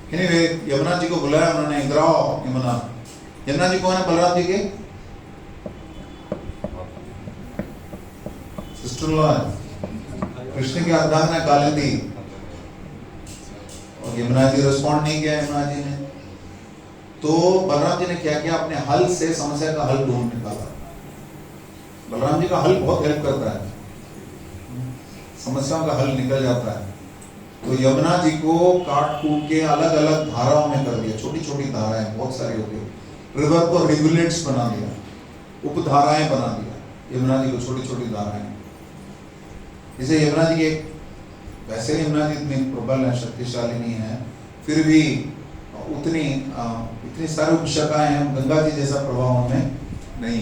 Anyway, यमुना जी को बुलाया उन्होंने, इधर आओ यमुना। यमुना जी कौन है बलराम जी के? सिस्टर लॉ है, कृष्ण की अर्धांगिना कालिंदी। और यमुना जी रिस्पॉन्ड नहीं किया यमुना जी ने, तो बलराम जी ने क्या किया, अपने हल से समस्या का हल ढूंढ निकाला। बलराम जी का हल बहुत हेल्प करता है, समस्याओं का हल निकल जाता है। तो यमुना जी को काट कूट के अलग अलग धाराओं में कर दिया, छोटी छोटी धाराएं बहुत सारी हो गई। रिवर को रिवुलेट्स बना दिया, उपधाराएं बना दिया यमुना जी को, छोटी छोटी धाराएं। जैसे यमुना जी के, वैसे यमुना जी इतनी प्रबल है, शक्तिशाली नहीं है, फिर भी इतनी सारी उपशाखाएं हैं, गंगा जी जैसा प्रभाव उनमें नहीं,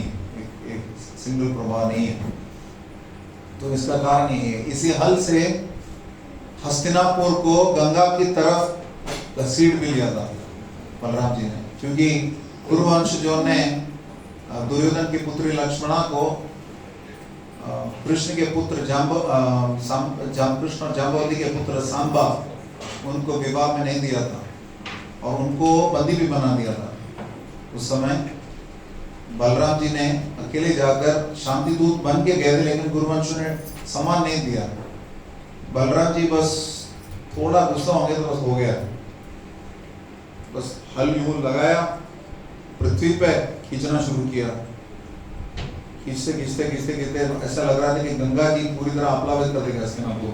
एक सिंगल प्रभाव नहीं है। तो इसका कारण ये है, इसी हल से हस्तिनापुर को गंगा की तरफ घसीट भी लिया था बलराम जी ने, क्योंकि कुरुवंश जो ने दुर्योधन की पुत्री लक्ष्मणा को कृष्ण के पुत्र कृष्ण और जाम्बवती के पुत्र सांबा, उनको विवाह में नहीं दिया था और उनको बंदी भी बना दिया था। उस समय बलराम जी ने अकेले जाकर शांति दूत बन के गए थे, लेकिन गुरुवंश ने सम्मान नहीं दिया। बलराम जी बस थोड़ा गुस्सा हो गया तो बस हो गया, बस हल यूं लगाया, पृथ्वी पे खींचना शुरू किया। खींचते खींचते खींचते खींचते ऐसा लग रहा था कि गंगा जी पूरी तरह अपलावित कर देगा इसके नाम को।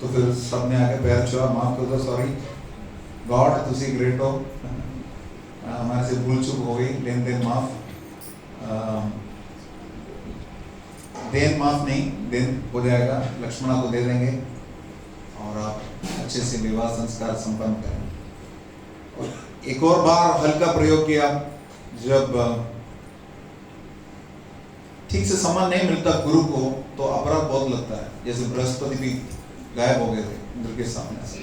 तो फिर सबने आके पैर छुआ, माफ कर दो, सॉरी गॉड, तुसी ग्रेट हो, हमारे से भूल चूक हो गई, लेन देन माफ। देन माफ नहीं, देन हो जाएगा, लक्ष्मणा को दे देंगे और आप अच्छे से विवाह संस्कार संपन्न करें। और एक और बार हल का प्रयोग किया, जब ठीक से सम्मान नहीं मिलता गुरु को तो अपराध बहुत लगता है। जैसे बृहस्पति भी गायब हो गए थे इंद्र के सामने से।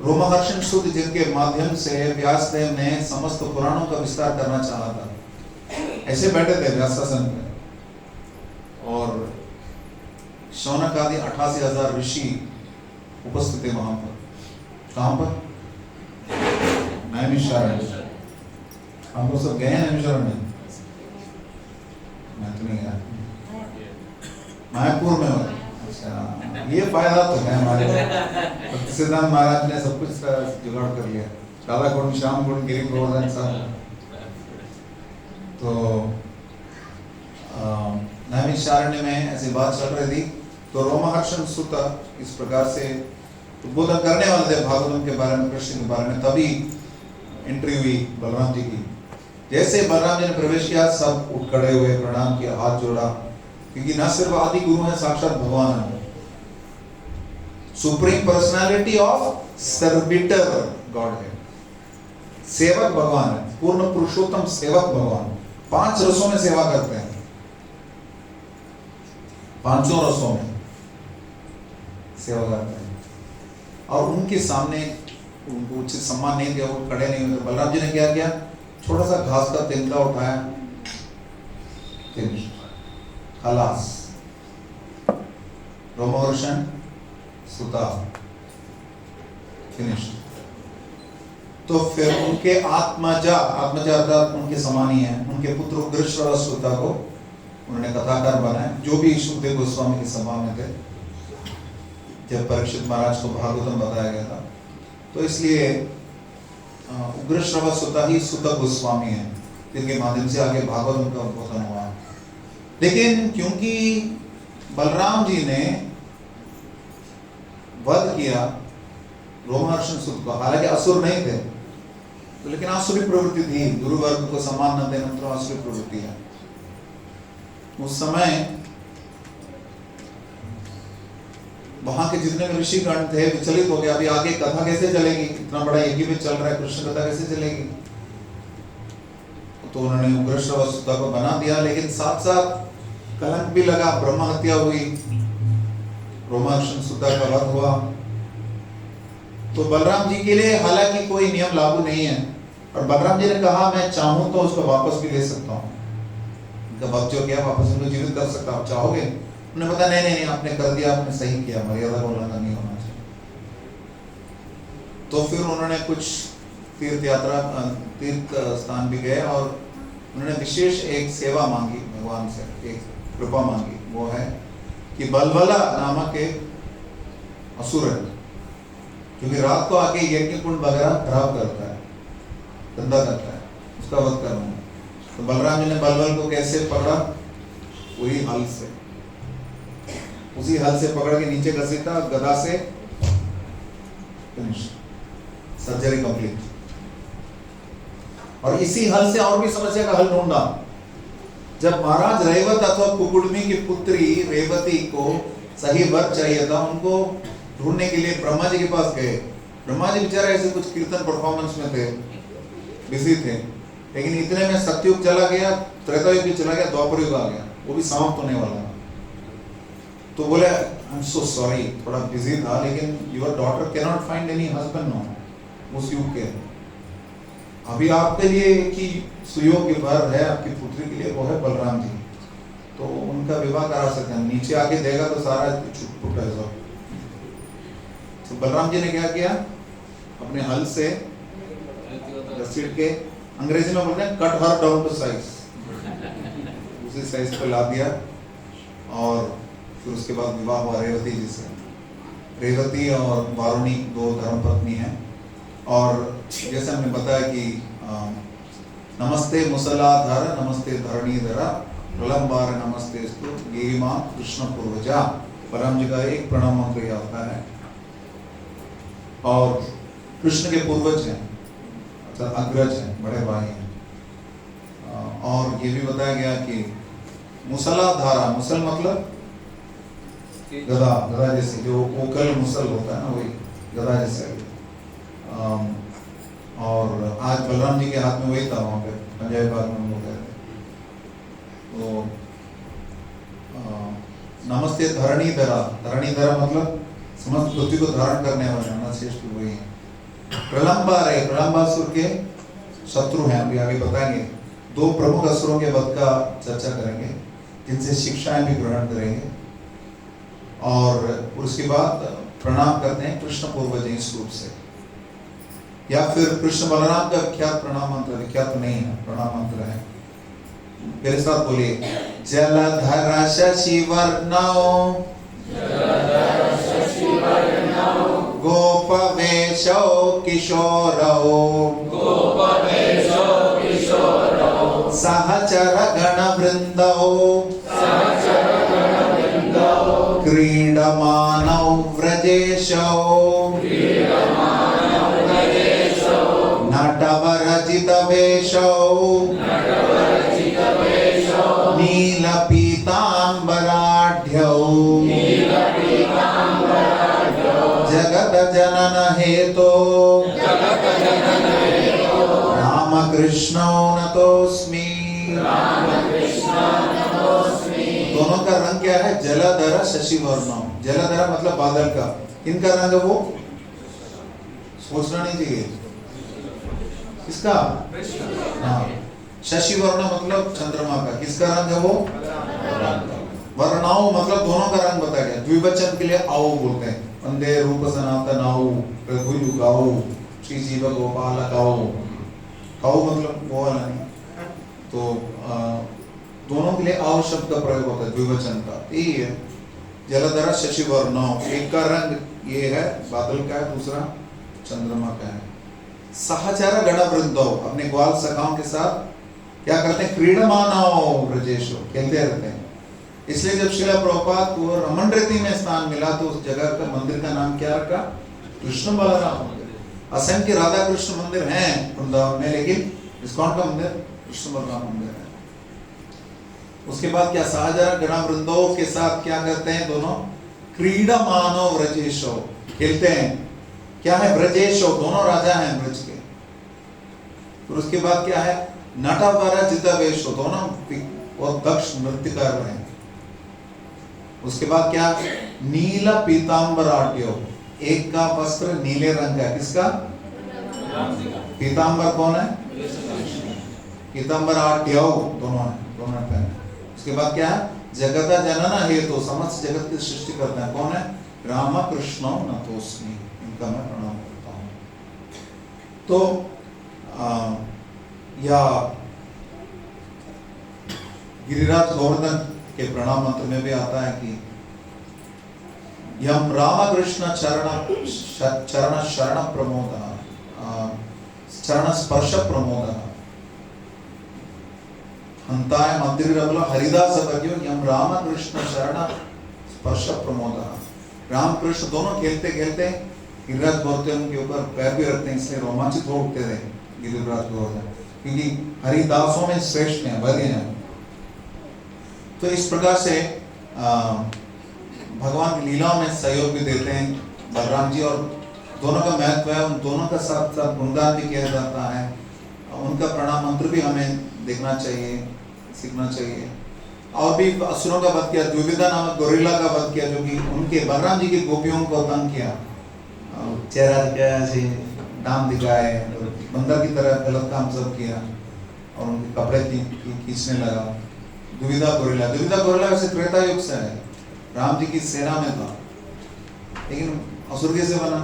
रोमहर्षण सूत जिनके माध्यम से व्यासदेव ने समस्त पुराणों का विस्तार करना चाहा था, ऐसे बैठे थे व्यासासन में और शौनक आदि 88,000 ऋषि उपस्थित थे वहां पर। कहां पर? नैमिषारण्य। हम लोग सब गए हैं नैमिषारण्य? मैं तो नहीं गया, मायापुर में हो। अच्छा, ये फायदा तो है हमारे भक्ति सिद्धांत महाराज ने सब कुछ जुगाड़ कर लिया, राधा कुंड, श्याम कुंड, गिरी गोवर्धन सब। तो नैमिषारण्य में ऐसी बात चल रही थी, तो रोमहर्षण सुत इस प्रकार से उद्बोधन करने वाले थे भागवतम के बारे में, कृष्ण के बारे में। तभी एंट्री हुई बलराम जी की। जैसे बलराम जी ने प्रवेश किया, सब उठ खड़े हुए, प्रणाम किया, हाथ जोड़ा, क्योंकि न सिर्फ आदि गुरु है, साक्षात भगवान है, supreme personality of servitor God है, सेवक भगवान है, पूर्ण पुरुषोत्तम सेवक भगवान। 5 रसों में सेवा करते हैं, 5 रसों में सेवा करते हैं। और उनके सामने उनको उचित सम्मान नहीं दिया, वो खड़े नहीं हुए। तो बलराम जी ने क्या किया, छोटा सा घास का तिनका उठाया, खलास, रोमहर्षण सुता, फिनिश। तो फिर उनके आत्मजा अर्थात उनके समान ही है, उनके पुत्र उग्रश्रवा सुता को उन्होंने कथाकार बनाया, जो भी सुखदेव गोस्वामी की सभा में थे जब परीक्षित महाराज को भागवतम बताया गया था। तो इसलिए उग्रश्रवा सुता ही सुत गोस्वामी है, जिनके माध्यम से आगे भागवतम का उद्बोधन हुआ। लेकिन क्योंकि बलराम जी ने वध किया रोमहर्षण सुत को, हालांकि असुर नहीं थे, तो लेकिन आसुरी प्रवृत्ति थी, गुरु वर्ग को सम्मान न देना तो आसुरी प्रवृत्ति है। उस समय वहां के जितने भी ऋषिगण थे विचलित हो गए, अभी आगे कथा कैसे चलेगी, इतना बड़ा यज्ञ भी चल रहा है, कृष्ण कथा कैसे चलेगी। तो उन्होंने उग्रश्रवा सुता को बना दिया, लेकिन साथ साथ कलंक भी लगा, ब्रह्म हत्या हुई, रोमहर्षण सुता का वध हुआ। तो बलराम जी के लिए हालांकि कोई नियम लागू नहीं है, और बलराम जी ने कहा मैं चाहूं तो उसको वापस भी ले सकता हूं, वक्त जो किया वापस उनको जीवित कर सकता हूं, चाहोगे? उन्होंने बताया नहीं नहीं आपने कर दिया, आपने सही किया, मर्यादा का उल्लंघन नहीं होना चाहिए। तो फिर उन्होंने कुछ तीर्थ स्थान भी गए, और उन्होंने विशेष एक सेवा मांगी भगवान से, एक कृपा मांगी, वो है कि बलबला नामक एक असुर है, क्योंकि रात को आके यज्ञ कुंड वगैरह खराब करता है, गंदा करता है, उसका वध करना है। तो बलराम जी ने बलबल को कैसे पकड़ा, वही हल से, उसी हल से पकड़ के नीचे घसीटा, गदा से फिनिश, सर्जरी कंप्लीट। और इसी हल से और भी समस्या का हल ढूंढा। जब महाराज रेवत अथवा कुकुड़मी की पुत्री रेवती को सही वर चाहिए था, उनको ढूंढने के लिए ब्रह्मा जी के पास गए। ब्रह्मा जी बेचारे ऐसे कुछ कीर्तन परफॉर्मेंस में थे, बिजी थे, लेकिन इतने में सतयुग चला गया, त्रेता युग भी चला गया, द्वापर युग आ गया, वो भी समाप्त होने वाला। तो बोले आई एम सो सॉरी, थोड़ा बिजी था, लेकिन your daughter can not find any husband no उस युग के, अभी आपके लिए एक ही सुयोग्य वर है आपकी पुत्री के लिए, वो है बलराम जी, तो उनका विवाह करा सकते हैं। नीचे आके देगा तो सारा छुट है सब। तो बलराम जी ने क्या किया, अपने हल से घसीट के, अंग्रेजी में बोलते हैं cut her down to size, उसी साइज पे ला दिया, और फिर उसके बाद विवाह हुआ रेवती जी से। रेवती और वारुणी दो धर्मपत्नी हैं, और जैसे हमने बताया कि नमस्ते मुसलाधर नमस्ते धरणीधरा प्रलंबार नमस्ते स्तु गेमा कृष्ण पूर्वजा, बलराम जी का एक प्रणाम मंत्र यह होता है। और कृष्ण के पूर्वज हैं, अर्थात अग्रज हैं, बड़े भाई हैं। और ये भी बताया गया कि मुसलाधारा, मुसल मतलब गदा, गदा जैसे जो ओकल मुसल होता है ना, वही गदा जैसे। और आज बलराम जी के हाथ में वही था, वहाँ पे पंजाबी बाग में हम लोग गए थे। तो नमस्ते धरणीधरा, धरणीधरा मतलब समस्त पृथ्वी को धारण करने वाले श्रेष्ठ वही है। प्रलंबार है, प्रलंबासुर के शत्रु हैं, अभी आगे बताएंगे। दो प्रमुख असुरों के वध का चर्चा करेंगे, जिनसे शिक्षाएं भी ग्रहण करेंगे, और उसके बाद प्रणाम करते हैं कृष्ण पूर्वज इस रूप से, या फिर कृष्ण बलराम का विख्यात प्रणाम मंत्र, विख्यात नहीं है, प्रणाम मंत्र है। मेरे साथ बोलिए, जलधर शशि वर्णौ गोपवेशौ किशोरौ सहचर गण वृंदौ क्रीडमानौ व्रजेशौ नटवरजित वेशौ नील पीतांबराढ्यौ जगत जनन हेतो रामकृष्णौ नतोस्मि। दोनों का रंग क्या है, जलधर शशि वर्णौ। जलधर मतलब बादल का, इनका रंग वो सोचना नहीं चाहिए। किसका? हाँ, शशि वर्ण मतलब चंद्रमा का। किसका रंग है वो? वर्णाओ मतलब दोनों का रंग बताया गया। द्विवचन के लिए आओ बोलते हैं। वंदे रूप सनातन आओ, प्रभु युगाओ, श्री जीव गोपाल गाओ। गाओ मतलब वो वाला नहीं। तो दोनों के लिए आओ शब्द का प्रयोग होता है द्विवचन का। यही है जलधरा शशि वर्णो। एक का रंग ये है बादल का है, दूसरा चंद्रमा का है। सहचर गण वृंदो, अपने ग्वाल सखाओं के साथ क्या करते हैं? क्रीडमानो ब्रजेशो, खेलते रहते हैं। इसलिए जब शिला प्रभुपाद को रमन रेती में स्थान मिला तो उस जगह का मंदिर का नाम क्या रखा? कृष्ण बलराम मंदिर। असंख्य राधा कृष्ण मंदिर हैं वृंदावन में, लेकिन इस्कॉन का मंदिर कृष्ण बलराम मंदिर है। उसके बाद क्या? सहचर गण वृंदो के साथ क्या करते हैं? दोनों क्रीडमानो ब्रजेशो, खेलते हैं। क्या है? ब्रजेशो, दोनों राजा हैं ब्रज के। और उसके बाद क्या है? नटवर जितवेशो, दोनों और दक्ष नृत्य कर रहे हैं। उसके बाद क्या? नीला पीतांबराट्यो, एक का वस्त्र नीले रंग का है। किसका? पीतांबर कौन है? पीतांबराट्यो दोनों है, दोनों पहने। उसके बाद क्या है? जगत जनन हेतु, समस्त जगत की सृष्टि करते हैं। कौन है? राम कृष्ण नतोस्मि, इनका मैं प्रणाम करता हूँ। तो या गिरिराज गोवर्धन के प्रणाम मंत्र में भी आता है कि यम रामकृष्ण चरण शरण प्रमोद, चरण स्पर्श प्रमोद हंताय मंदिर हरिदास भज्यो यम रामकृष्ण शरण स्पर्श प्रमोद। राम कृष्ण दोनों खेलते खेलते गिरिराज गोवर्धन के ऊपर पैर भी रखते हैं, इसलिए रोमांचित हो उठते थे गिरिराज गोवर्धन, क्योंकि हरिदासों में श्रेष्ठ हैं, वरीय हैं। तो इस प्रकार से भगवान की लीलाओं में सहयोग भी देते हैं बलराम जी, और दोनों का महत्व है। उन दोनों का साथ साथ गुणगान भी किया जाता है। उनका प्रणाम मंत्र भी हमें देखना चाहिए, सीखना चाहिए। और भी असुरों का वध किया, द्विविधा नामक गोरिल्ला का वध किया, जो कि उनके बलराम जी की गोपियों को तंग किया, चेहरा दिखाया, ऐसे दाम दिखाए, बंदर की तरह गलत काम सब किया और उनके कपड़े खींचने लगा। द्विविधा गोरिल्ला वैसे त्रेता युग से है, राम जी की सेना में था, लेकिन असुर कैसे बना?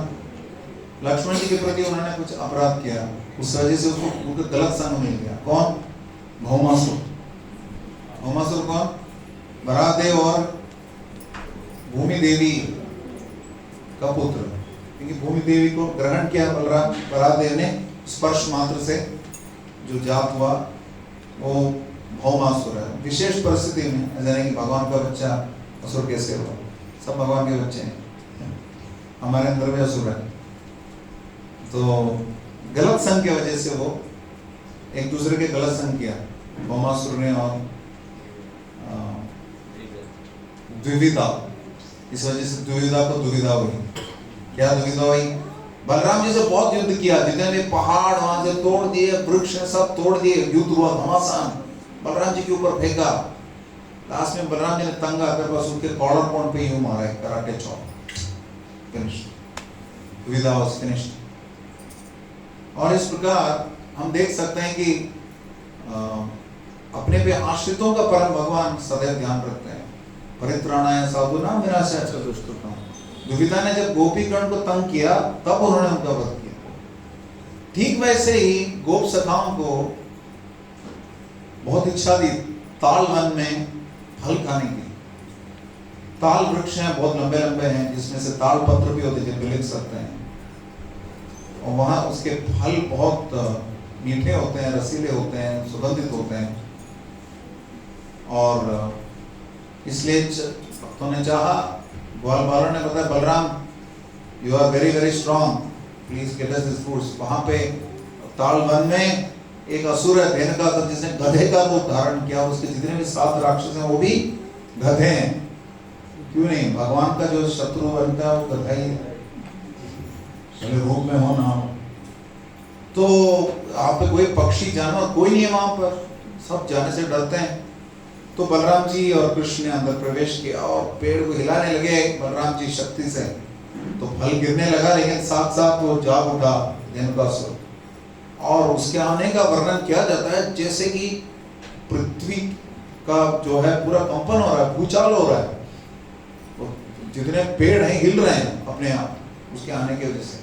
लक्ष्मण जी के प्रति उन्होंने कुछ अपराध किया, उस वजह से उसको उनका गलत संग मिल गया। कौन? भौमासुर। भौमासुर कौन? बरादेव और भूमि देवी का पुत्र, क्योंकि भूमि देवी को ग्रहण किया बरादेव ने, स्पर्श मात्र से जो जात हुआ वो भौमासुर है। विशेष परिस्थिति में, ऐसा नहीं कि भगवान का बच्चा असुर कैसे हुआ, सब भगवान के बच्चे हैं, हमारे अंदर भी असुर है। तो गलत संग की वजह से वो एक दूसरे के गलत संग किया भौमासुर ने और द्विविधा, इस वजह से द्विविधा को दुविधा हुई। क्या दुविधा हुई? बलराम जी से बहुत युद्ध किया, जितने भी पहाड़ वहां से तोड़ दिए, वृक्ष सब तोड़ दिए, युद्ध हुआ घमासान, बलराम जी के ऊपर फेंका। लास्ट में बलराम जी ने तंग आकर बस उनके कॉलर पॉइंट पे यूं मारा, कराटे चॉप, फिनिश्ड, दुविधा वाज फिनिश्ड। और इस प्रकार हम देख सकते हैं कि अपने पे आश्रितों का परम भगवान सदैव ध्यान रखते हैं। परित्राणाय साधूनां विनाशाय च दुष्कृतां। दुविधा ने जब गोपीगण को तंग किया तब उन्होंने उनका वध किया। ठीक वैसे ही गोप सखाओं को बहुत इच्छा थी ताल वन में फल खाने की। ताल वृक्ष हैं, बहुत लंबे लंबे हैं, जिसमें से ताल पत्र भी होते जिन पे लिख सकते हैं, और वहां उसके फल बहुत मीठे होते हैं, रसीले होते हैं, सुगंधित होते हैं। और इसलिए भक्तों ने चाहा, ग्वाल बालों ने बताया Balram you are very very strong, please get us this fruits. वहां पे ताल वन में एक असुर है धेनुकासुर, जिसने गधे का रूप धारण किया, उसके जितने भी 7 राक्षस हैं वो भी गधे हैं। क्यों नहीं? भगवान का जो शत्रु बनता है वो गधा ही है, चले रूप में हो ना हो। तो आप पे कोई पक्षी जानवर कोई नहीं है वहां पर, सब जाने से डरते हैं। तो बलराम जी और कृष्ण ने अंदर प्रवेश किया और पेड़ को हिलाने लगे बलराम जी शक्ति से, तो फल गिरने लगा, लेकिन साथ साथ वो जाग उठा धेनुकासुर, और उसके आने का वर्णन किया जाता है जैसे कि पृथ्वी का जो है पूरा कंपन हो रहा है, भूचाल हो रहा है, तो जितने पेड़ हैं हिल रहे हैं अपने आप उसके आने की वजह से।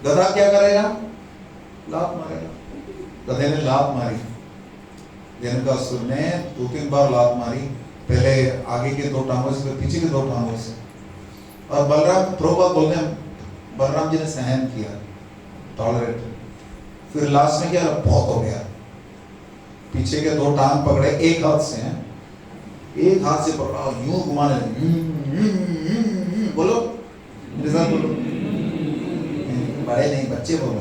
गधा क्या करेगा? लात मारेगा। गधे ने लात मारी, धेनुकासुर ने 2-3 बार लात मारी, पहले आगे के 2 टांगों से, फिर पीछे के 2 टांगों से। और बलराम, प्रभुपाद बोलते हैं बलराम जी ने सहन किया, टॉलरेट। फिर लास्ट में क्या, बहुत हो गया, पीछे के 2 टांग पकड़े, एक हाथ से हैं, एक हाथ से पकड़ा और यूं घुमाने लगे। बोलो मेरे साथ, बोलो, बड़े नहीं बच्चे बोलो,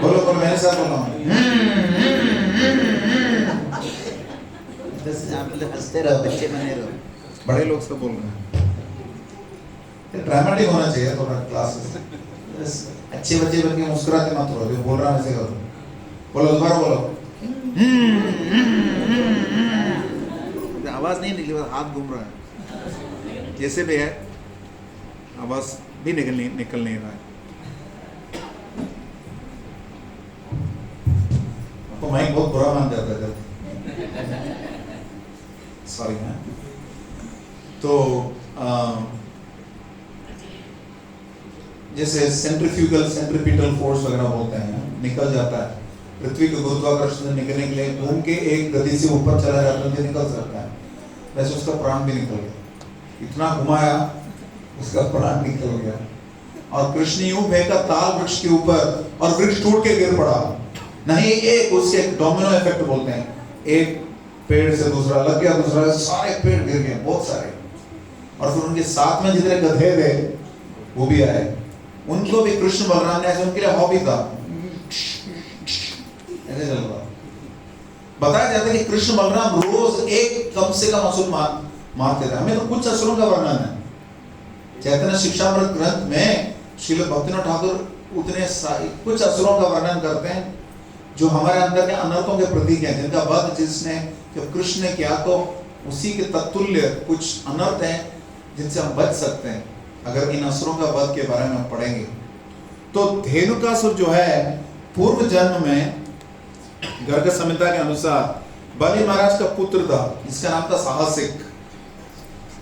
बोलो बोलो मेरे साथ बोलो। हंसते रहो, बच्चे बने रहो। बड़े लोग सब बोल रहे हैं, ड्रामेटिक होना चाहिए थोड़ा क्लासेस। अच्छे बच्चे बन के मुस्कुराते मत रहो, जो बोल रहा है वैसे करो। बोलो दोबारा बोलो। आवाज नहीं निकली, हाथ घूम रहा है, जैसे भी है आवाज भी निकल नहीं रहा है। तो माइक बहुत बुरा मान जाता है जब, सॉरी है। तो जैसे सेंट्रीफ्यूगल फोर्स वगैरह बोलते हैं, निकल जाता है पृथ्वी के गुरुत्वाकर्षण से निकलने के लिए, घूम के एक गति से ऊपर चला जाता है, निकल सकता है, वैसे उसका प्राण भी निकल गया। इतना घुमाया, उसका प्राण निकल गया। और कृष्ण यूं फेंका ताल वृक्ष के ऊपर, और वृक्ष टूट के गिर पड़ा। नहीं, एक उससे डोमिनो इफेक्ट बोलते हैं, एक पेड़ से दूसरा लग गया, दूसरा, सारे पेड़ गिर गए, बहुत सारे। और फिर उनके साथ में जितने गधे थे वो भी आए, उनको भी कृष्ण बलराम ने, ऐसे उनके लिए हॉबी था, ऐसे चल रहा। बताया जाता है कि कृष्ण बलराम रोज एक कम से कम असुर मारते थे। हमें तो कुछ असुरों का वर्णन है चैतन्य शिक्षामृत ग्रंथ में, श्रील भक्तिनाथ ठाकुर उतने कुछ असुरों का वर्णन करते हैं जो हमारे अंदर के अनर्थों के प्रतीक हैं, जिनका वध जिसने, जब कृष्ण ने किया, तो उसी के तत्तुल्य कुछ अनर्थ हैं जिनसे हम बच सकते हैं अगर इन असुरों का वध के बारे में हम पढ़ेंगे। तो धेनुकासुर जो है पूर्व जन्म में गर्ग संहिता के अनुसार बलि महाराज का पुत्र था, इसका नाम था साहसिक।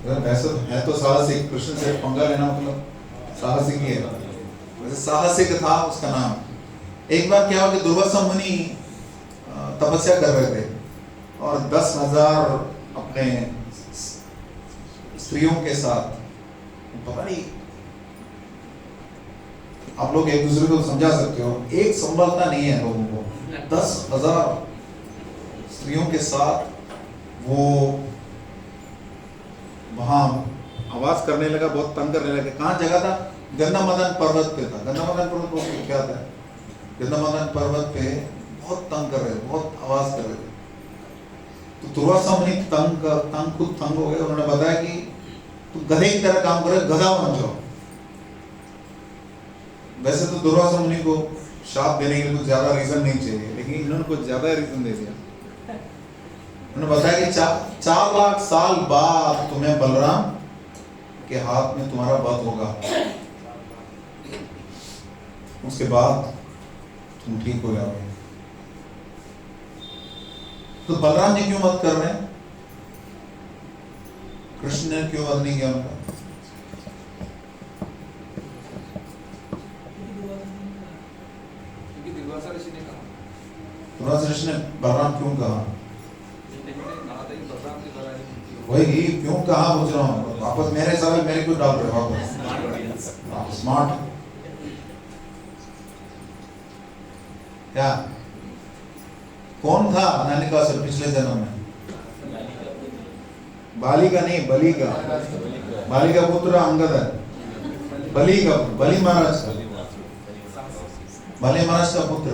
वैसे है तो साहसिक, कृष्ण से पंगा लेना मतलब साहसिक ही है, वैसे साहसिक था उसका नाम। एक बार क्या हुआ कि दुर्वासा मुनि तपस्या कर रहे थे और 10,000 अपने स्त्रियों के साथ, पता नहीं आप लोग एक दूसरे को समझा सकते हो, एक संभलता नहीं है लोगों को, 10,000 स्त्रियों के साथ वो वहां आवाज करने लगा, बहुत तंग करने लगा। कहाँ जगह था? गंधमादन पर्वत पे था। गंधमादन पर्वत बहुत विख्यात है। गंधमादन पर्वत पे बहुत तंग कर रहे थे, बहुत आवाज कर रहे थे। तो दुर्वासा मुनि खुद तंग हो गए। उन्होंने बताया कि तू गधे की तरह काम करे, गधा बन जाओ। वैसे तो दुर्वासा मुनि को शाप देने के लिए कुछ ज्यादा रीजन नहीं चाहिए, लेकिन इन्होंने कुछ ज्यादा रीजन दे दिया। उन्होंने बताया कि 4 लाख साल बाद तुम्हें बलराम के हाथ में तुम्हारा वध होगा, उसके बाद तुम ठीक हो जाओगे। तो बलराम जी क्यों वध कर रहे हैं? कृष्ण ने क्यों वध नहीं किया उनका? दुर्वासा ऋषि ने कहा। दुर्वासा ऋषि ने बलराम क्यों कहा? वही क्यों कहा पूछ रहा हूँ, वापस मेरे सवाल मेरे को डाल रहे हो वापस। स्मार्ट क्या? कौन था नानिकासुर पिछले जन्म में? बाली का नहीं, बलि का। बाली का पुत्र अंगद है। बलि का, बलि महाराज का, बलि महाराज का पुत्र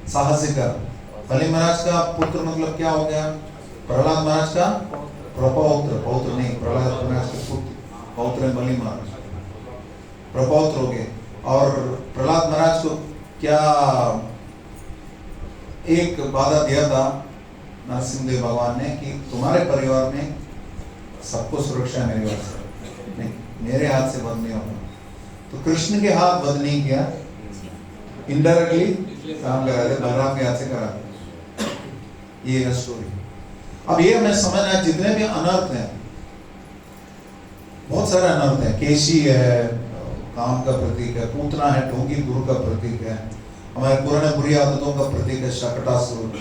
साहसिक का। बलि महाराज का पुत्र मतलब क्या हो गया? प्रहलाद महाराज का प्रपौत्र, पौत्र नहीं, प्रहलाद महाराज के पुत्र, पौत्र है बलि महाराज, प्रपौत्र हो गए। और प्रहलाद महाराज को क्या एक वादा दिया था नरसिंहदेव भगवान ने कि तुम्हारे परिवार में सबको सुरक्षा मेरी ओर से, नहीं मेरे हाथ से वध नहीं होगा। तो कृष्ण के हाथ वध नहीं किया, इनडायरेक्टली काम करा दे, बलराम के हाथ से करा दे। ये है स्टोरी। अब ये हमें समझना है, जितने भी अनर्थ हैं, बहुत सारे अनर्थ हैं। केशी है, काम का प्रतीक है, पूतना है, ढोंगी गुरु का प्रतीक है, हमारे पुराने बुरी आदतों का प्रतीक है शकटासुर।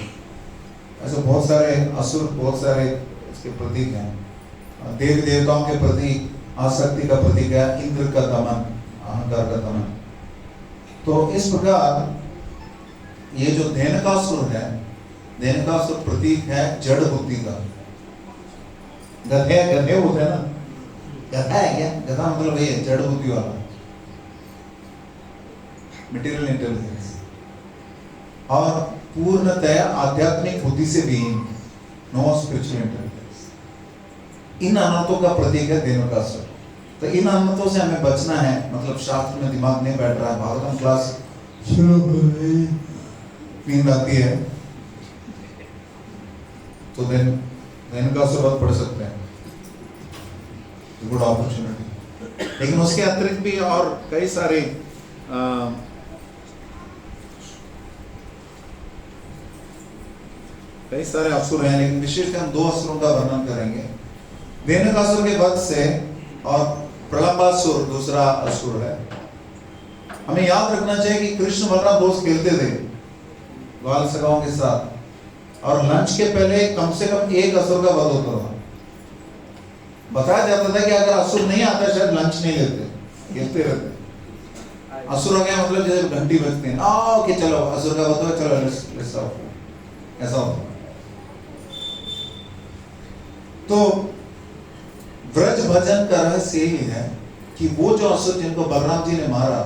ऐसे बहुत सारे असुर, बहुत सारे इसके प्रतीक हैं। देवी देवताओं के प्रतीक आसक्ति का प्रतीक है इंद्र का दमन, अहंकार का दमन। तो इस प्रकार ये जो धेनुकासुर है, धेनुकासुर प्रतीक है जड़ बुद्धि का। गधे गधे होते हैं ना, गधा है क्या? गधा मतलब ये जड़ बुद्धि वाला, मटेरियल इंटेलिजेंस, और पूर्णतया आध्यात्मिक बुद्धि से भी नो स्पिरिचुअल इंटेलिजेंस। इन अनर्थों का प्रतीक है धेनुकासुर। तो इन अनर्थों से हमें बचना है, मतलब शास्त्र में दिमाग नहीं बैठ रहा है, भागवतम क्लास शुरू हो गई, नींद आती है, तो धेनुकासुर वध पढ़ सकते हैं, गुड अपॉर्चुनिटी। लेकिन उसके अतिरिक्त भी और कई सारे असुर हैं, लेकिन विशेषकर हम 2 असुरों का वर्णन करेंगे, धेनुकासुर के वध से, और प्रलंबासुर दूसरा असुर है। हमें याद रखना चाहिए कि कृष्ण बलराम रोज खेलते थे बाल सखाओं के साथ, और लंच के पहले कम से कम एक असुर का वध होता था। बताया जाता था कि अगर असुर नहीं आता शायद लंच नहीं लेते, खेलते रहते। असुर आ गया मतलब जैसे घंटी बजती है, आओ कि चलो असुर का वध हो, चलो ऐसा होता। तो व्रज भजन का रहस्य यही है कि वो जो असुर जिनको बलराम जी ने मारा,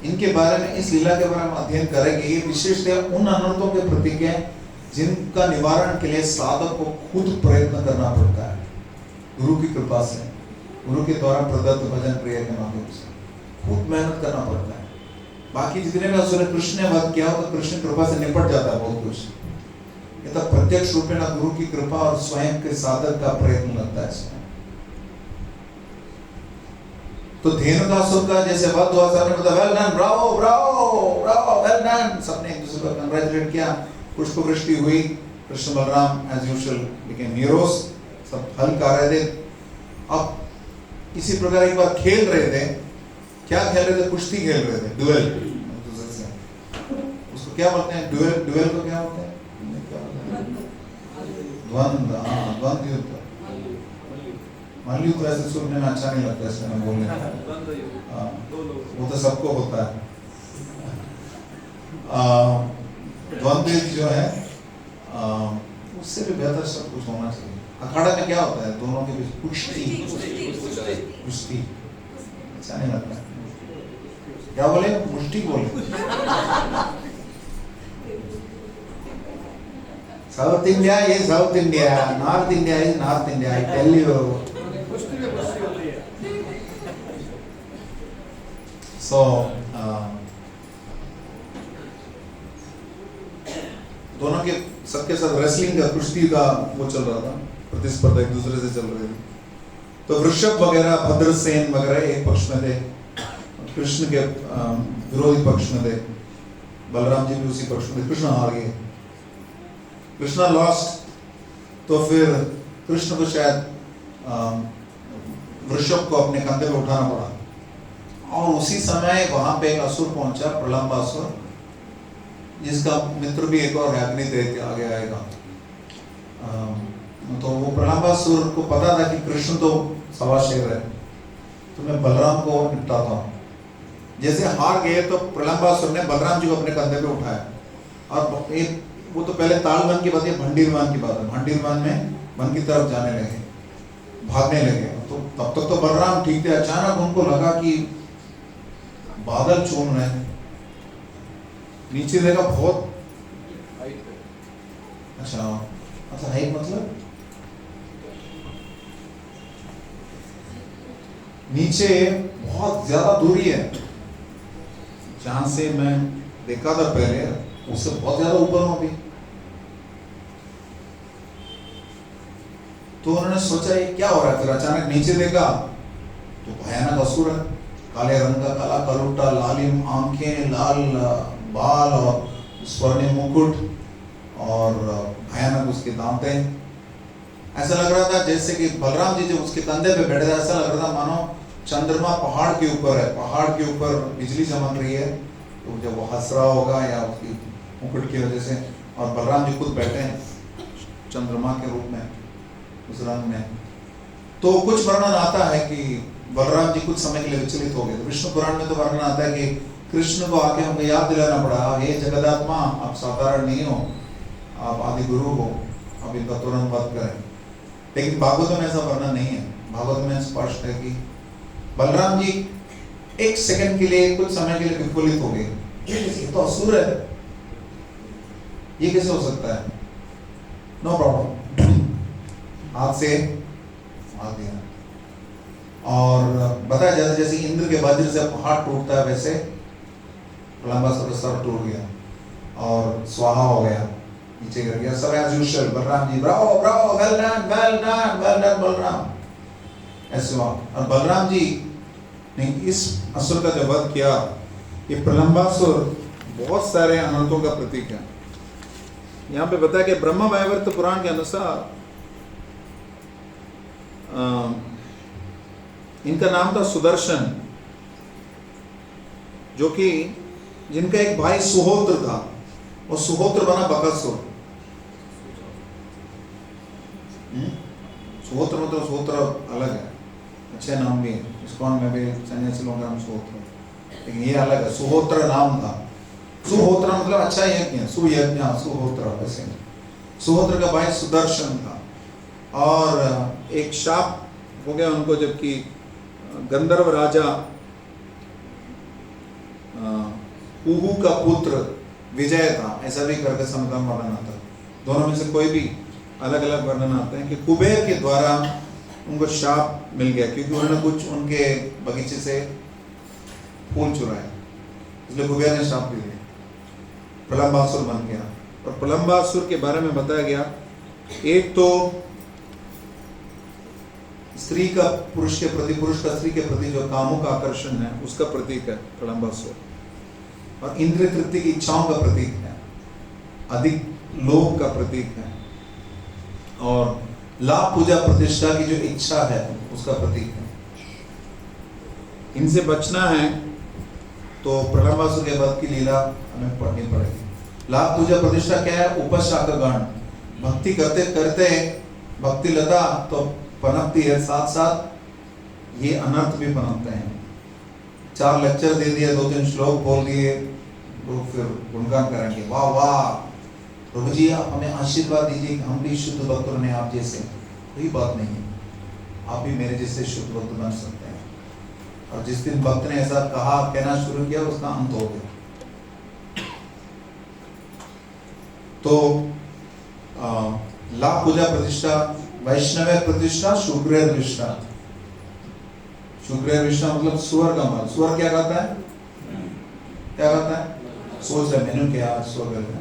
इनके बारे में, इस लीला के बारे में अध्ययन करेंगे। ये विशेषतः उन अनर्थों के प्रतीक है जिनका निवारण के लिए साधक को खुद प्रयत्न करना पड़ता है, गुरु की कृपा से, गुरु के द्वारा प्रदत्त भजन क्रिया के माध्यम से खुद मेहनत करना पड़ता है। बाकी जितने भी असुर कृष्ण ने वध किया, तो कृष्ण कृपा से निपट जाता है बहुत कुछ। ये तो प्रत्यक्ष रूप में गुरु की कृपा और स्वयं के साधक का प्रयत्न लगता है इसमें। तो धेनुकासुर का जैसे वध हुआ, सबने बताया well done, bravo bravo bravo, well done, सबने एक दूसरे को कंग्रेचुलेट किया, पुष्पवृष्टि हुई, Krishna Balram as usual became heroes, सब हल कर रहे थे। अब इसी प्रकार एक बार खेल रहे थे, क्या खेल रहे थे? कुश्ती खेल रहे थे, ड्यूएल दूसरे से। उसको क्या बोलते हैं? ड्यूएल को क्या बोलते हैं? द्वंद्व, द्वंद्व युद्ध। मल्लयुद्ध वैसे सुनने में अच्छा नहीं लगता, इसलिए मैं बोलने वो तो सबको होता है। द्वंद्व युद्ध जो है, उससे भी बेहतर सब कुछ होना चाहिए। अखाड़ा में क्या होता है? दोनों के बीच कुश्ती, कुश्ती अच्छा नहीं लगता। क्या बोले? मुष्टि बोले। साउथ इंडिया ये South India, North India is North India, I tell you. So दोनों के सबके साथ रेसलिंग का, कुश्ती का वो चल रहा था, प्रतिस्पर्धा एक दूसरे से चल रही थी। तो वृषभ वगैरह, भद्रसेन वगैरह एक पक्ष में थे, कृष्ण के विरोधी पक्ष में थे, बलराम जी भी उसी पक्ष में थे। कृष्ण हार गए, कृष्णा लॉस्ट। तो फिर कृष्ण को शायद वृषभ को अपने कंधे पे उठाना पड़ा, और उसी समय वहां पे एक असुर पहुंचा, प्रलंबासुर, जिसका मित्र भी एक और है, अग्निदेव आगे आएगा। तो वो प्रलंबासुर को पता था कि कृष्ण तो सवा शेर है, तो मैं बलराम को निपटाता हूँ। जैसे हार गए तो प्रलंबासुर ने बलराम जी को अपने कंधे पे उठाया, और वो तो पहले तालवन की बात है, भंडीरवान की बात है। भंडीरवान में वन की तरफ जाने लगे, भागने लगे। तो तब तक तो बलराम ठीक थे, अचानक उनको लगा कि बादल चूम रहे हैं, नीचे देखा बहुत अच्छा हाइट, मतलब नीचे बहुत ज्यादा दूरी है, जहां से मैं देखा था पहले, उससे बहुत ज्यादा ऊपर हूं अभी। तो उन्होंने सोचा ये क्या हो रहा है। फिर अचानक नीचे देखा तो भयानक असुर है, काले रंग का, काला कलुटा, लालिम आंखें, लाल बाल और स्वर्णिम मुकुट और भयानक उसके दांतें। ऐसा लग रहा था जैसे कि बलराम जी जब उसके कंधे पे बैठे थे, ऐसा लग रहा था मानो चंद्रमा पहाड़ के ऊपर है, पहाड़ के ऊपर बिजली चमक रही है। तो जब वो हंस रहा होगा या उसकी मुकुट की वजह से, और बलराम जी खुद बैठे हैं चंद्रमा के रूप में उस रंग में। तो कुछ वर्णन आता है कि बलराम जी कुछ समय के लिए विचलित हो गए। तो विष्णु पुराण में तो वर्णन आता है कि कृष्ण को आके हमको याद दिलाना पड़ा, हे जगदात्मा, आप साधारण नहीं हो, आप आदि गुरु हो, आप इनका तुरंत वध करें। लेकिन भागवत में ऐसा वर्णन नहीं है। भागवत में स्पष्ट है कि बलराम जी एक सेकंड के लिए, कुछ समय के लिए विफलित हो गए। ये तो असुर है, ये कैसे हो सकता है? नो प्रॉब्लम, हाथ से मार दिया। और बताया जाता है जैसे इंद्र के वज्र से पहाड़ टूटता है, वैसे प्रलंबासुर का सर टूट गया और स्वाहा हो गया, नीचे गिर गया। सब as usual, Balram ji bravo bravo, well done well done well done Balram, ऐसे हुआ। और बलराम जी ने इस असुर का जब वध किया, ये प्रलंबासुर बहुत सारे अनर्थों का प्रतीक है। यहाँ पे बताया कि ब्रह्म वैवर्त पुराण के अनुसार इनका नाम था सुदर्शन, जो कि जिनका एक भाई सुहोत्र था, और सुहोत्र बना बकासुर। सुहोत्र मतलब सुहोत्र अलग है, अच्छे नाम भी है, इस्कॉन में भी सन्यासी लोगों का नाम सुहोत्र, लेकिन ये अलग है। सुहोत्र नाम था। सुहोत्र मतलब अच्छा यज्ञ, सुयज्ञ, सुहोत्र। वैसे सुहोत्र का भाई सुदर्शन था, और एक शाप हो गया उनको, जबकि गंधर्व राजा कुहू का पुत्र विजय था, ऐसा भी करके समकालीन वर्णन आता है। दोनों में से कोई भी अलग अलग वर्णन आते हैं कि कुबेर के द्वारा उनको शाप मिल गया, क्योंकि उन्होंने कुछ उनके बगीचे से फूल चुराए, इसलिए कुबेर ने शाप दे दिया, प्रलंबासुर बन गया। और प्रलंबासुर के बारे में बताया गया, एक तो स्त्री का पुरुष के प्रति, पुरुष का स्त्री के प्रति जो कामुक आकर्षण है, उसका प्रतीक है प्रलंबासुर, और इंद्रिय तृप्ति की इच्छाओं का प्रतीक है, अधिक लोभ का प्रतीक है, और लाभ पूजा प्रतिष्ठा की जो इच्छा है उसका प्रतीक है। इनसे बचना है तो प्रलंबासुर के वध की लीला हमें पढ़नी पड़ेगी। लाभ पूजा प्रतिष्ठा क्या है? उपशाकगण, भक्ति करते करते भक्ति लता तो पनपती है, साथ साथ ये अनर्थ भी पनपते हैं। 4 लेक्चर दे दिए, 2-3 श्लोक बोल दिए, लोग फिर गुणगान करेंगे, वाह वाह प्रभु जी आप हमें आशीर्वाद दीजिए कि हम भी शुद्ध भक्त बने आप जैसे। कोई बात नहीं है, आप भी मेरे जैसे शुद्ध भक्त बन सकते हैं। और जिस दिन भक्त ने ऐसा कहा, कहना शुरू किया, उसका अंत हो गया। तो लाभ पूजा प्रतिष्ठा, वैष्णव प्रतिष्ठा, शुक्र निष्ठा। शुक्र निष्ठा मतलब सुअर का मल। सुअर क्या कहता है? क्या कहता है? सोच रहे मेनू क्या आज सुअर का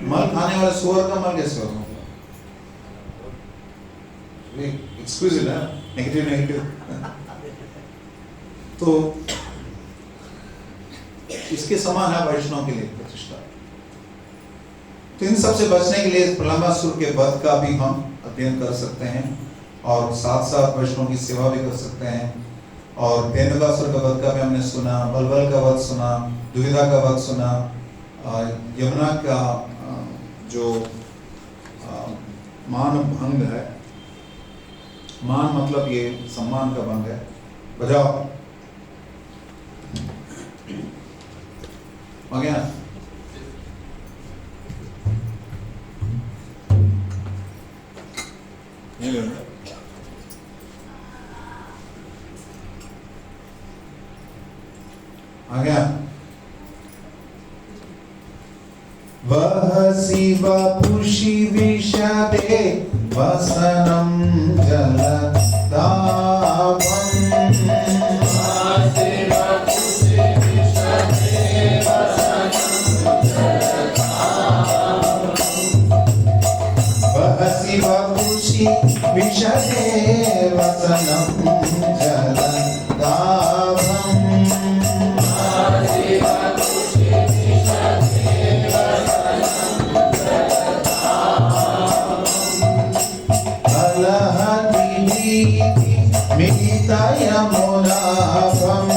मल खाने वाले सुअर का मल कैसे होगा? एक्सक्यूज है, नेगेटिव नेगेटिव। तो इसके समान है वैष्णव के लिए प्रतिष्ठा। तो इन सब से बचने के लिए प्रलंबासुर के वध का भी हम अध्ययन कर सकते हैं, और साथ साथ वैष्णव की सेवा भी कर सकते हैं। और धेनुकासुर का वध का भी हमने सुना, बलबल का वध सुना, दुविधा का वध सुना, यमुना का जो मान भंग है, मान मतलब ये सम्मान का भंग है। बजाओ आ गया। आ गया। वह शिवा पुषि विषदे वसनम जलदाभम। वह शिवा पुषि विषदे वसनं मिलिता यमुनाभं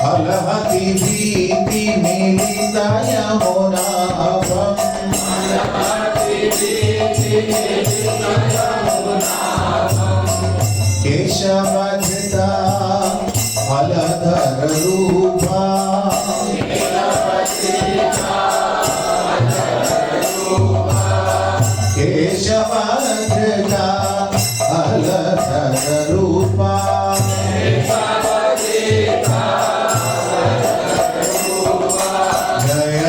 अलहति भीति मिलिता यमुनाभं केशवधृता फलधर रूपा केशवधृता फलधर रूपा जय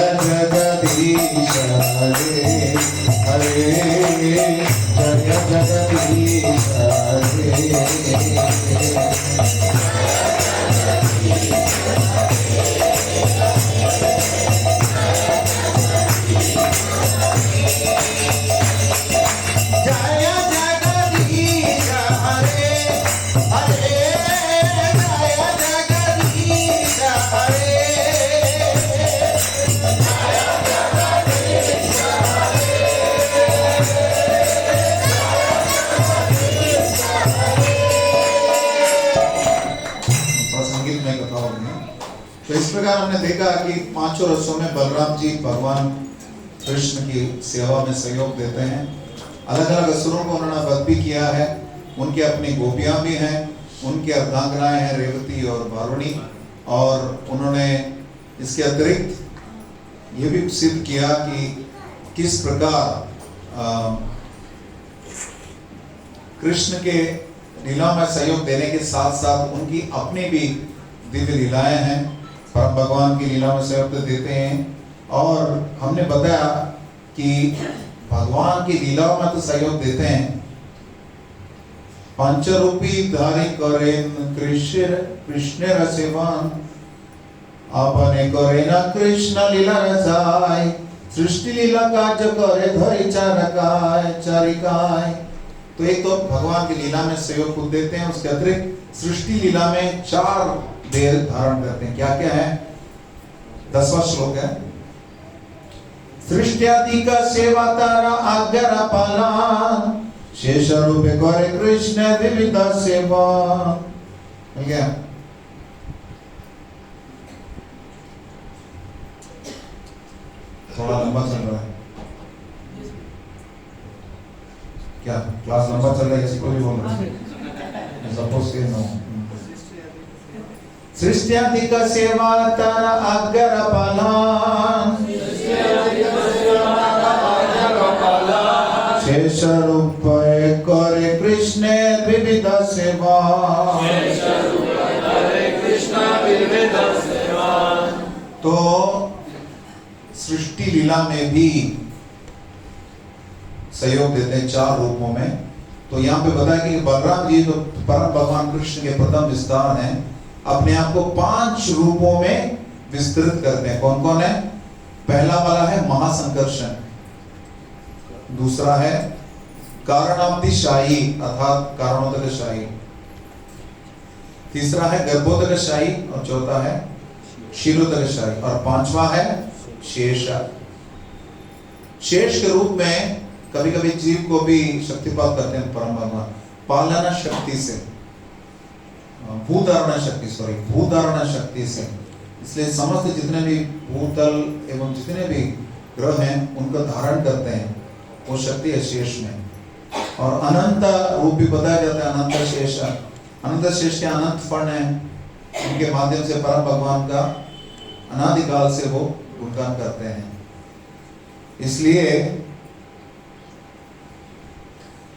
जगदीश हरे हरे जय जगदीश हरे तो इस प्रकार हमने देखा कि पांचों रसों में बलराम जी भगवान कृष्ण की सेवा में सहयोग देते हैं। अलग अलग असुरों को उन्होंने वध भी किया है। उनकी अपनी गोपियां भी हैं, उनकी अर्धांगनाएं हैं रेवती और वारुणी, और उन्होंने इसके अतिरिक्त ये भी सिद्ध किया कि किस प्रकार कृष्ण के लीला में सहयोग देने के साथ साथ उनकी अपनी भी दिव्य लीलाएं हैं। परम भगवान की लीला में सहयोग देते हैं, और हमने बताया कि भगवान की लीलाओं में तो सहयोग देते हैं। पंचरूपी धारी करेन कृष्ण रसेवान आपने करे न कृष्ण लीला रसाय सृष्टि लीला कार्य करे धरि चारिकाय। तो एक तो भगवान की लीला में सहयोग खुद देते हैं, उसके अतिरिक्त सृष्टि लीला में 4 देह धारण करते हैं। क्या क्या है? 10वां श्लोक है, सृष्टियादि का सेवा तारा आज्ञा पालन शेष रूप करे कृष्ण विविध सेवा। मिल गया? थोड़ा लंबा चल रहा है क्या? क्लास लंबा चल रहा है, किसी को भी बोल रहा है? सपोज के नो। सृष्टियादि का सेवा तारा आज्ञा पालन शेष रूप करे कृष्ण विविध सेवा। तो सृष्टि लीला में भी सहयोग देते हैं 4 रूपों में। तो यहाँ पे बताया कि बलराम जी तो परम भगवान कृष्ण के प्रथम विस्तार हैं, अपने आप को 5 रूपों में विस्तृत करते हैं। कौन कौन है? पहला वाला है महासंकर्षण, दूसरा है कारणाब्धिशाही अर्थात कारणोदकशाही, तीसरा है गर्भोदकशाही, और चौथा है क्षीरोदकशाही, और 5वां है शेष। शेष के रूप में कभी कभी जीव को भी शक्तिपात करते हैं परम भगवान, पालना शक्ति से, भूधारणा शक्ति से। इसलिए समस्त जितने भी भूतल एवं जितने भी ग्रह हैं उनको धारण करते हैं, वो शक्ति है शेष में। और अनंत रूप भी बताया जाता है, अनंत शेष। अनंत शेष के अनंत फण है, उनके माध्यम से परम भगवान का अनादिकाल से वो गुणगान करते हैं। इसलिए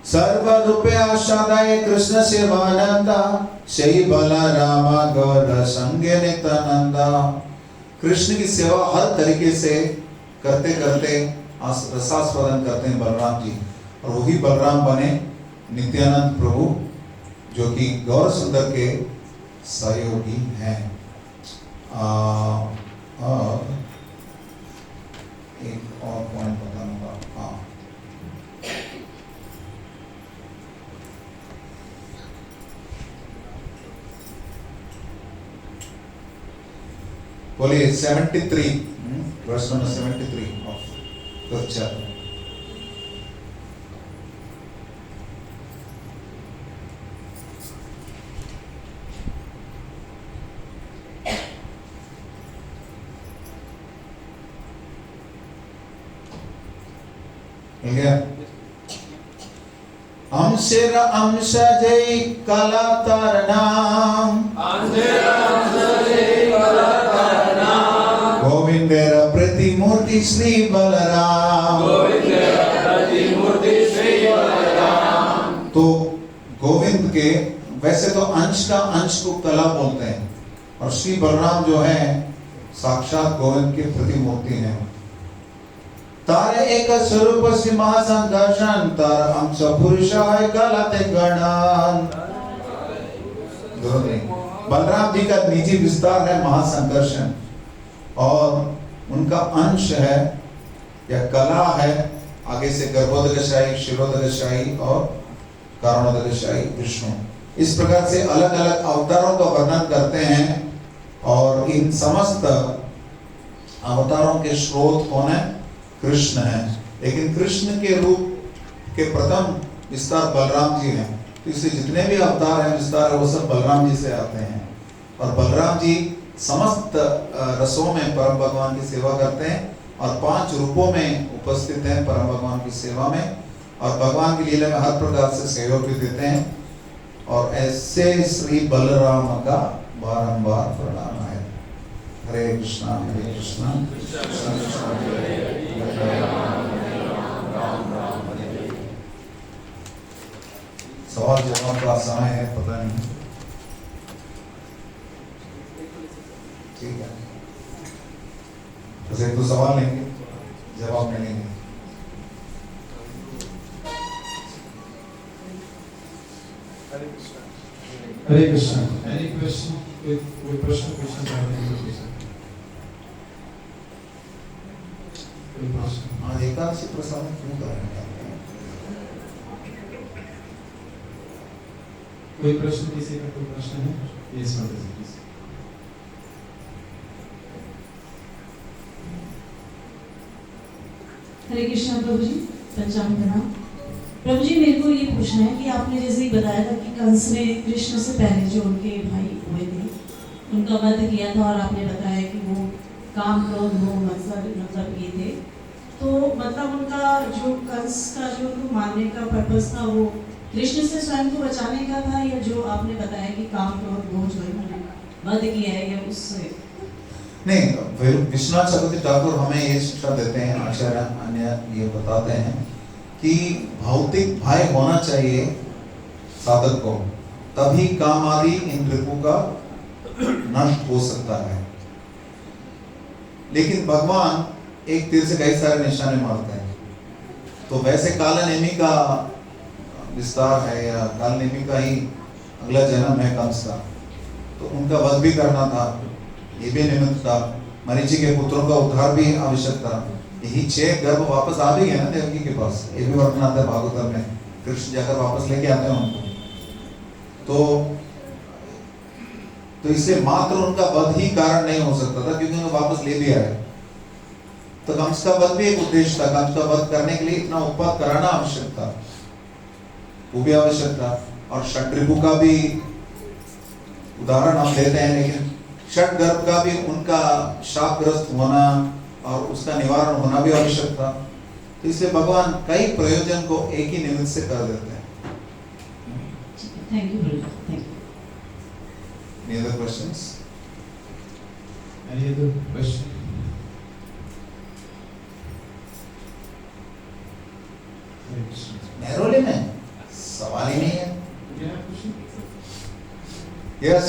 सर्व रूपे आशादाय कृष्ण सेवानंदा सही बलरामा गौर संगे नित्यानंदा। कृष्ण की सेवा हर तरीके से करते करते रसास्वादन करते हैं बलराम जी, और वही बलराम बने नित्यानंद प्रभु, जो कि गौर सुंदर के सहयोगी हैं। एक और पॉइंट बताऊंगा। हाँ, बोलिए 73, verse number 73 of 5th chapter। अंशेर अंश जय कलातारनाम गोविंदेर प्रतिमूर्ति श्री बलराम। तो गोविंद के वैसे तो अंश का अंश को कला बोलते हैं, और श्री बलराम जो है साक्षात गोविंद की प्रतिमूर्ति हैं। तारे एक स्वरूप सिंहासन तार अंश पुरुषाय कलाते गणन। बलराम जी का निजी विस्तार है महासंकर्षण, और उनका अंश है या कला है आगे से गर्भोदकशाही, क्षीरोदकशाही और कारणोदकशाही विष्णु। इस प्रकार से अलग अलग अवतारों का वर्णन करते हैं, और इन समस्त अवतारों के स्रोत कौन है? कृष्ण है। लेकिन कृष्ण के रूप के प्रथम विस्तार बलराम जी हैं, तो इसलिए जितने भी अवतार हैं विस्तार है वो सब बलराम जी से आते हैं। और बलराम जी समस्त रसों में परम भगवान की सेवा करते हैं, और 5 रूपों में उपस्थित हैं परम भगवान की सेवा में, और भगवान की लीला में हर प्रकार से सहयोग भी देते हैं। और ऐसे श्री बलराम का बारंबार प्रणाम है। हरे कृष्णा हरे कृष्णा कृष्ण कृष्ण हरे हरे, सवाल जवाब का समय है, पता नहीं, ठीक है। बस एक दो सवाल लेंगे, जवाब नहीं लेंगे। हरे कृष्ण। Any question? कोई प्रश्न पूछना चाहते हैं? कोई प्रश्न? आज एकादशी प्रसाद क्यों कर रहे हैं? कोई प्रश्न? किसी का कोई प्रश्न है? यस माता जी। हरे कृष्णा प्रभु जी, पंचांग प्रणाम। प्रभु जी, मेरे को ये पूछना है कि आपने जैसे ही बताया था कि कंस ने कृष्ण से पहले जो उनके भाई हुए थे उनका वध किया था, और आपने बताया कि वो काम क्रोध मोह मतलब ये थे, तो मतलब उनका जो कंस का जो उनको मारने का पर्पस था वो कृष्ण से स्वयं को बचाने का था, या जो आपने बताया कि काम क्रोध मोह जो इन्होंने वध किया है या उससे? नहीं, विश्वनाथ चक्रवर्ती ठाकुर हमें ये शिक्षा देते हैं, आचार्य अन्य ये बताते हैं कि भौतिक भय होना चाहिए साधक को, तभी काम आदि इन रिपु का नष्ट हो सकता है। लेकिन भगवान एक तीर से कई सारे निशाने मारते हैं। तो वैसे कालनेमी का विस्तार है, या कालनेमी का ही अगला जन्म है कंस का, तो उनका वध भी करना था, ये भी निमित्त था। मरीचि के पुत्रों का उद्धार भी आवश्यक था। यही 6 गर्भ वापस आ गई है ना देवकी के पास, ये भी वर्णन आता है भागवत में। कृष्ण जाकर वापस लेके आते हैं उनको, तो इसलिए मात्र उनका वध ही कारण नहीं हो सकता था, क्योंकि उनको वापस ले भी आए। तो कंस का वध भी एक उद्देश्य था, कंस का वध करने के लिए इतना उत्पात कराना आवश्यक था, वो भी आवश्यक था। और षट्रिपु का भी उदाहरण हम लेते हैं, लेकिन षट गर्भ का भी उनका शापग्रस्त होना और उसका निवारण होना भी आवश्यक था। तो इसलिए भगवान कई प्रयोजन को एक ही निमित्त से कर देते हैं। Thank you. Any other questions? Any other question? नहरोली में सवाल ही नहीं है। Yeah, question? Yes.